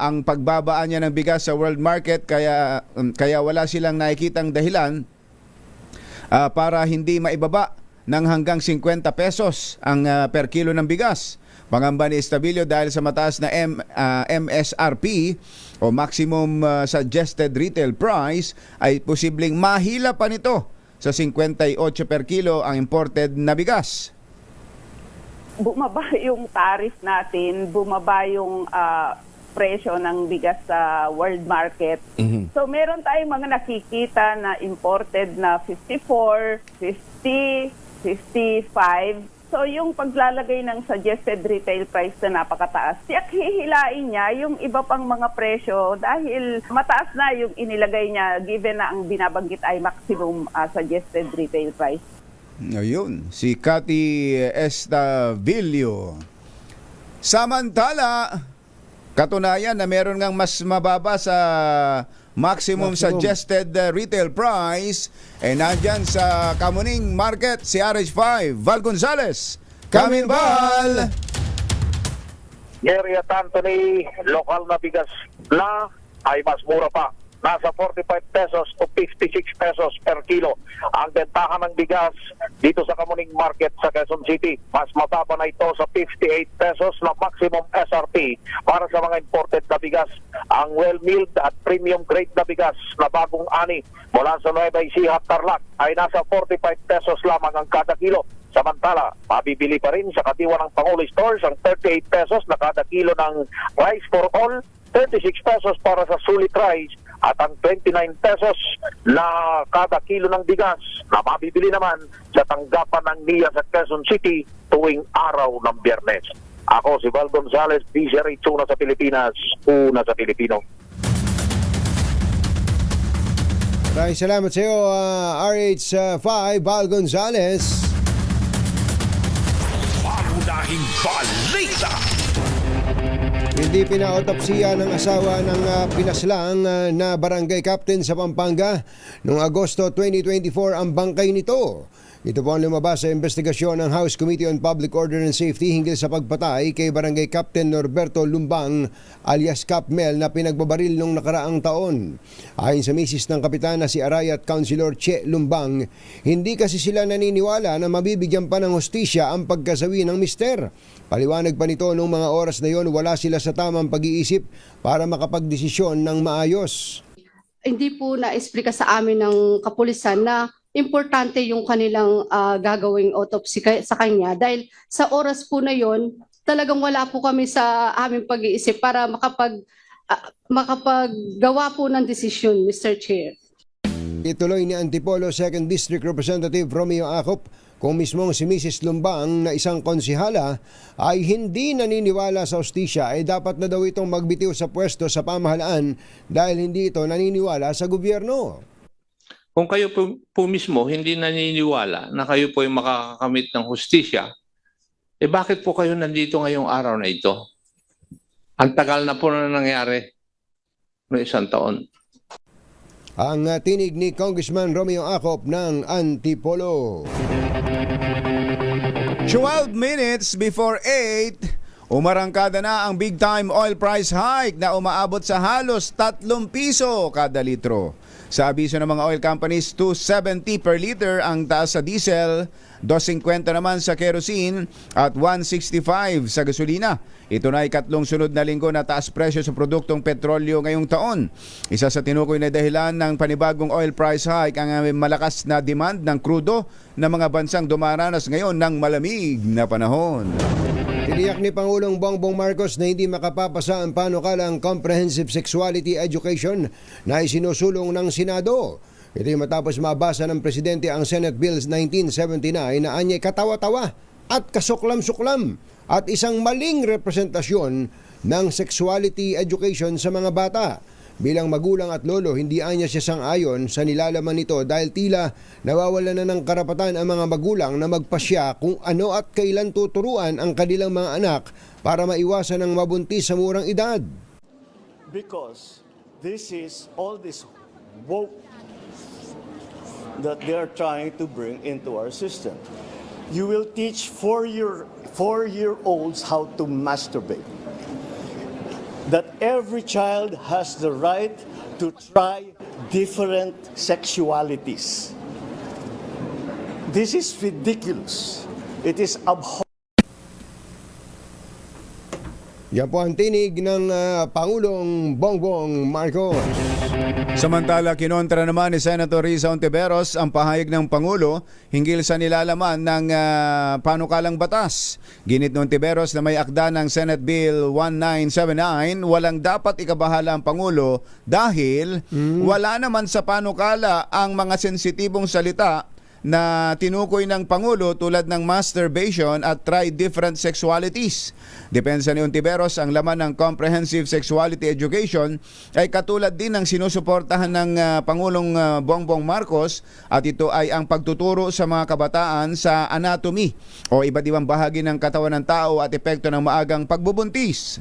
Ang pagbabaan niya ng bigas sa world market kaya wala silang nakikitang dahilan para hindi maibaba ng hanggang 50 pesos ang per kilo ng bigas. Pangamba ni Estabilio dahil sa mataas na MSRP o maximum suggested retail price ay posibleng mahila pa nito sa 58 per kilo ang imported na bigas. Bumaba yung tariff natin, bumaba yung presyo ng bigas sa world market. So meron tayong mga nakikita na imported na 54, 50, 55. So yung paglalagay ng suggested retail price na napakataas, tiyak hihilain niya yung iba pang mga presyo dahil mataas na yung inilagay niya given na ang binabanggit ay maximum suggested retail price. Ayun, si Cathy Estavillo. Samantala, katunayan na meron ngang mas mababa sa maximum suggested retail price nandyan sa Kamuning Market si RH5 Val Gonzales. Kamin Val! Jerry at Anthony, lokal na bigas na ay mas mura pa. Nasa 45 pesos to 56 pesos per kilo. Ang bentahan ng bigas dito sa Kamuning Market sa Quezon City. Mas mataba na ito sa 58 pesos na maximum SRP para sa mga imported na bigas. Ang well-milled at premium grade na bigas na bagong ani mula sa Nueva Ecija at Tarlac ay nasa 45 pesos lamang ang kada kilo. Samantala, mabibili pa rin sa kadiwa ng Pangulo Stores ang 38 pesos na kada kilo ng rice for all, 36 pesos para sa sulit rice at ang 29 pesos na kada kilo ng bigas na mabibili naman sa tanggapan ng NIA sa Quezon City tuwing araw ng Biyernes. Ako si Val Gonzales, DZRH, una sa Pilipinas, una sa Pilipino. Maraming salamat sa iyo, RH5 Val Gonzales. Pangunahing balita. Hindi pinaotopsiya ng asawa ng pinaslang na barangay captain sa Pampanga noong Agosto 2024 ang bangkay nito. Ito po ang lumabas sa investigasyon ng House Committee on Public Order and Safety hinggil sa pagpatay kay Barangay Captain Norberto Lumbang alias Cap Mel na pinagbabaril noong nakaraang taon. Ayon sa misis ng kapitan na si Aray at Councilor Che Lumbang, hindi kasi sila naniniwala na mabibigyan pa ng hustisya ang pagkasawi ng mister. Paliwanag pa nito noong mga oras na yon wala sila sa tamang pag-iisip para makapagdesisyon ng maayos. Hindi po na-explica sa amin ng kapulisan na importante yung kanilang gagawing autopsy sa kanya dahil sa oras po na yon talagang wala po kami sa aming pag-iisip para makapaggawa po ng desisyon, Mr. Chair. Ituloy ni Antipolo 2nd District Representative Romeo Acop kung mismong si Mrs. Lumbang na isang konsihala ay hindi naniniwala sa hustisya ay dapat na daw itong magbitiw sa pwesto sa pamahalaan dahil hindi ito naniniwala sa gobyerno. Kung kayo po mismo hindi naniniwala na kayo po ay makakakamit ng hustisya, bakit po kayo nandito ngayong araw na ito? Ang tagal na po na nangyari noong isang taon. Ang tinig ni Congressman Romeo Acop ng Antipolo. 12 minutes before 8, umarangkada na ang big time oil price hike na umaabot sa halos 3 piso kada litro. Sa abiso ng mga oil companies, 270 per liter ang taas sa diesel, 250 naman sa kerosene at 165 sa gasolina. Ito na ay 3 sunod na linggo na taas presyo sa produktong petrolyo ngayong taon. Isa sa tinukoy na dahilan ng panibagong oil price hike ang malakas na demand ng krudo na mga bansang dumaranas ngayon ng malamig na panahon. Tiniyak ni Pangulong Bongbong Marcos na hindi makapapasa ang panukalang Comprehensive Sexuality Education na isinusulong ng Senado. Ito'y matapos mabasa ng Presidente ang Senate Bill 1979 na anyay katawa-tawa at kasuklam-suklam at isang maling representasyon ng sexuality education sa mga bata. Bilang magulang at lolo, hindi anya siya sang-ayon sa nilalaman nito dahil tila nawawala na ng karapatan ang mga magulang na magpasya kung ano at kailan tuturuan ang kanilang mga anak para maiwasan ang mabuntis sa murang edad. Because this is all this woke that they are trying to bring into our system. You will teach four-year-olds how to masturbate. That every child has the right to try different sexualities. This is ridiculous. It is abhorrent. Yan po ang tinig ng Pangulong Bongbong Marcos. Samantala, kinontra naman ni Senator Risa Ontiveros ang pahayag ng Pangulo hinggil sa nilalaman ng panukalang batas. Ginit ng Ontiveros na may akda ng Senate Bill 1979, walang dapat ikabahala ang Pangulo dahil wala naman sa panukala ang mga sensitibong salita na tinukoy ng Pangulo tulad ng masturbation at try different sexualities. Depensa ni Ontiveros, ang laman ng Comprehensive Sexuality Education ay katulad din ng sinusuportahan ng Pangulong Bongbong Marcos, at ito ay ang pagtuturo sa mga kabataan sa anatomy o iba't ibang bahagi ng katawan ng tao at epekto ng maagang pagbubuntis.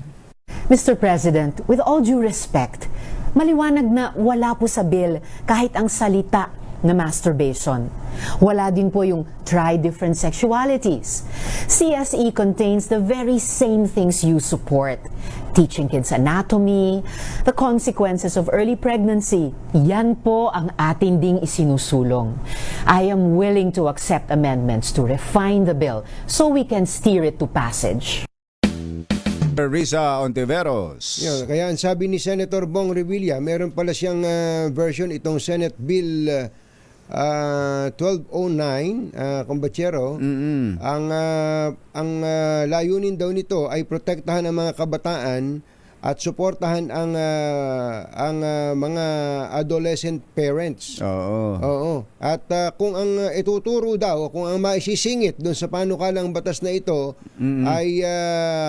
Mr. President, with all due respect, maliwanag na wala po sa bill kahit ang salita na masturbation. Wala din po yung try different sexualities. CSE contains the very same things you support. Teaching kids anatomy, the consequences of early pregnancy. Yan po ang atin ding isinusulong. I am willing to accept amendments to refine the bill so we can steer it to passage. Risa Ontiveros. Yun, kaya ang sabi ni Senator Bong Revilla, meron pala siyang version itong Senate Bill 1209, Kumbachero. Ang layunin daw nito ay protektahan ang mga kabataan at suportahan ang mga adolescent parents. Oo. At kung ang ituturo daw, kung ang maisisingit doon sa panukalang batas na ito ay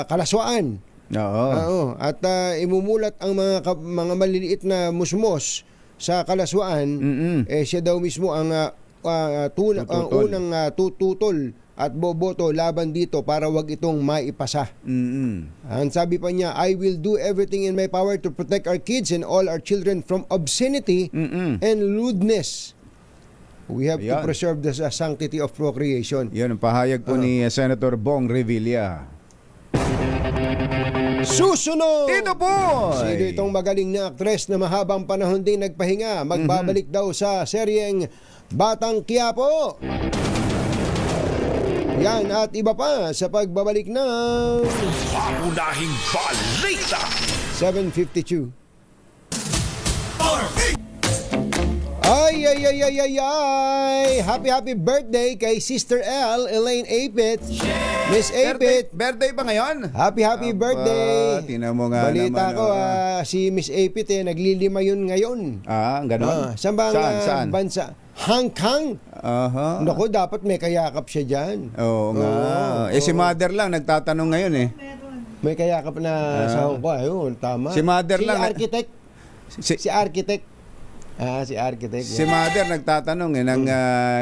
kalaswaan. Oo. At imumulat ang mga maliliit na musmos sa kalaswaan, siya daw mismo ang unang tututol at boboto laban dito para wag itong maipasa. Ang sabi pa niya, I will do everything in my power to protect our kids and all our children from obscenity and lewdness. We have to preserve the sanctity of procreation. Yan ang pahayag po ni Senator Bong Revilla. Susunod! Ito po! Sino itong magaling na aktres na mahabang panahon din nagpahinga? Magbabalik daw sa seryeng Batang Quiapo. Yan at iba pa sa pagbabalik ng Pangunahing balita. 7:52. Ay! Happy birthday kay Sister L, Elaine Apit. Miss Apit. Birthday ba ngayon? Happy birthday. Tingnan mo nga Balita naman. ko, si Miss Apit naglilima yun ngayon. Ganon? Saan ba ang bansa? Hong Kong. Naku, dapat may kayakap siya dyan. Oo nga. Si Mother lang nagtatanong ngayon eh. May kayakap na sa Hong Kong. Ayun, tama. Si Mother lang. Architect. Si Architect. Si Architect. Si Mother nagtatanong ng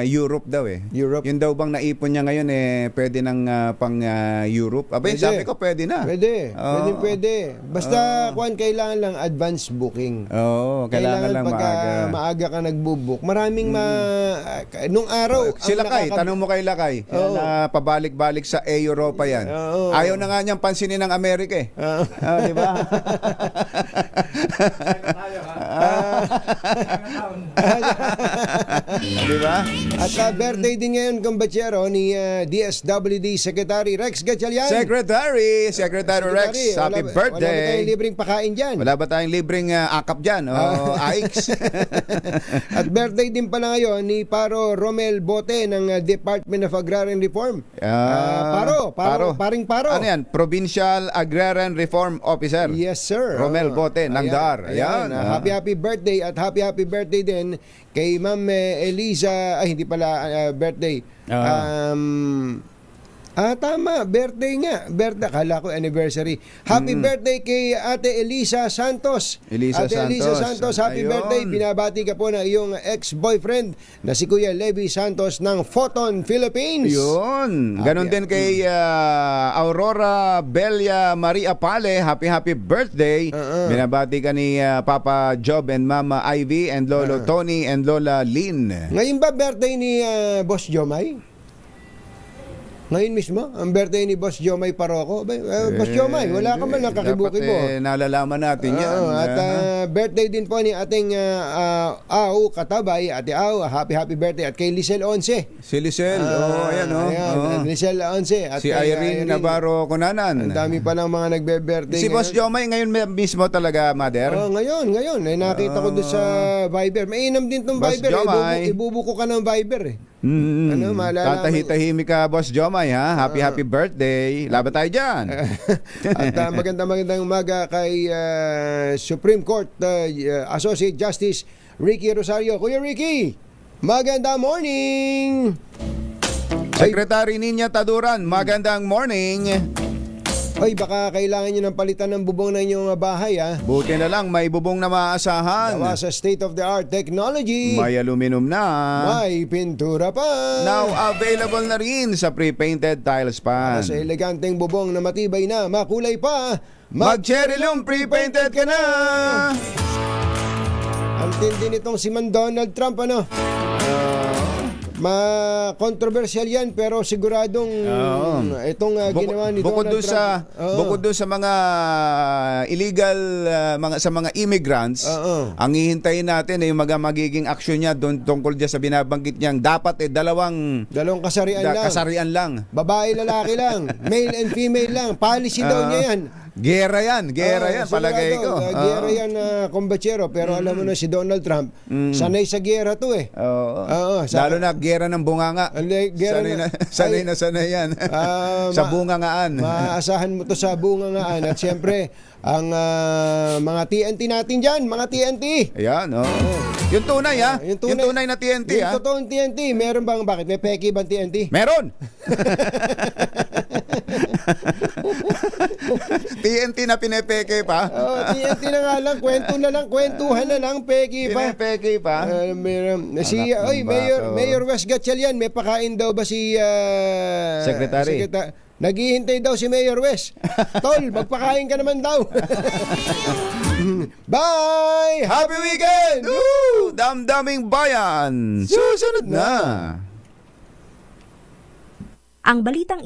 Europe daw eh. Europe. Yun daw bang naipon niya ngayon pwede ng pang Europe? Abay, sabi ko pwede na. Pwede. Basta kailangan lang advance booking. Kailangan lang maaga ka nagbo-book. Maraming nung araw si Lakay, tanong mo kay Lakay. Na pabalik-balik sa Europa yan. Ayaw na nga niyang pansinin ng Amerika eh. Di ba? Diba? At birthday din ngayon Kumbachero ni DSWD Secretary Rex Gatchalian. Secretary Rex, happy birthday. Wala ba tayong libreng pakain dyan? Wala ba tayong libreng akap dyan? Aikes. At birthday din pala ngayon ni Paro Romel Bote ng Department of Agrarian Reform. Paring Paro. Ano yan? Provincial Agrarian Reform Officer. Yes, sir. Romel Bote ng DAR. Ayan. Happy birthday at happy birthday din kay Ma'am Eliza, hindi pala birthday. Tama, birthday nga. Akala ko anniversary. Happy birthday kay Ate Elisa Santos. Elisa Santos, happy birthday. Binabati ka po na iyong ex-boyfriend na si Kuya Levi Santos ng Photon Philippines. Yun. Ganon din kay Aurora Belia Maria Pale. Happy birthday. Binabati ka ni Papa Job and Mama Ivy and Lolo Tony and Lola Lynn. Ngayon ba birthday ni Boss Jomay? Ngayon mismo, ang birthday ni Boss Jomay Paroco. Boss Jomay, wala ka man lang kakibo-kibo. Nalalaman natin yan. At birthday din po ni ating Au Katabay, Ate Au, happy birthday. At kay Lisel Once. Si Lisel, ayan. Lisel Once. At si Irene Navarro Kunanan. Ang dami pa ng mga nagbe-birthday. Si Boss Jomay ngayon mismo talaga, Mother? Ngayon. Nakita ko doon sa Viber. Mainam din tong Viber. Ibubuko ka ng Viber eh. Tatahi-tahimik ka, Boss Jomay, ha? Happy birthday. Laban tayo dyan. At magandang umaga kay Supreme Court Associate Justice Ricky Rosario. Kuya Ricky! Magandang morning! Secretary Ninya Taduran, magandang morning. Ay, baka kailangan nyo ng palitan ng bubong ng inyong bahay, ha? Buti na lang, may bubong na maaasahan. Gawa sa state-of-the-art technology. May aluminum na. May pintura pa. Now available na rin sa pre-painted tiles pan. Sa eleganteng bubong na matibay na, makulay pa. Mag-Cherylum pre-painted ka na. Ang tindi nitong si Man Donald Trump, ano? Ma-controversial yan, pero siguradong itong ginawa ni bukod Donald doon Trump. bukod doon sa mga illegal sa mga immigrants, ang hihintayin natin ay yung magiging action niya doon tungkol diyan sa binabanggit niyang dapat dalawang kasarian lang. Babae, lalaki lang. Male and female lang. Policy daw niya yan. Gera yan, palagay ko. Gera yan, kumbachero. Pero alam mo na si Donald Trump, sanay sa gera to eh. Lalo na gera ng bunganga. Sanay yan. Sa bungangaan. Maaasahan mo to sa bungangaan. At siyempre, ang mga TNT natin dyan, mga TNT. Ayan, yung tunay, ha? Yung tunay na TNT, ha? Yung totoong TNT. Meron bang, bakit? May peki bang TNT? Meron! TNT na pinepeke pa. TNT na nga lang, kwentuhan na lang, peki pa. Pinepeke pa. Mayor Wes Gatchalian, may pakain daw ba si Secretary? Naghihintay daw si Mayor Wes. Tol, magpakain ka naman daw. Bye! Happy weekend! Woo! Damdaming bayan! Susunod na! Ang balitang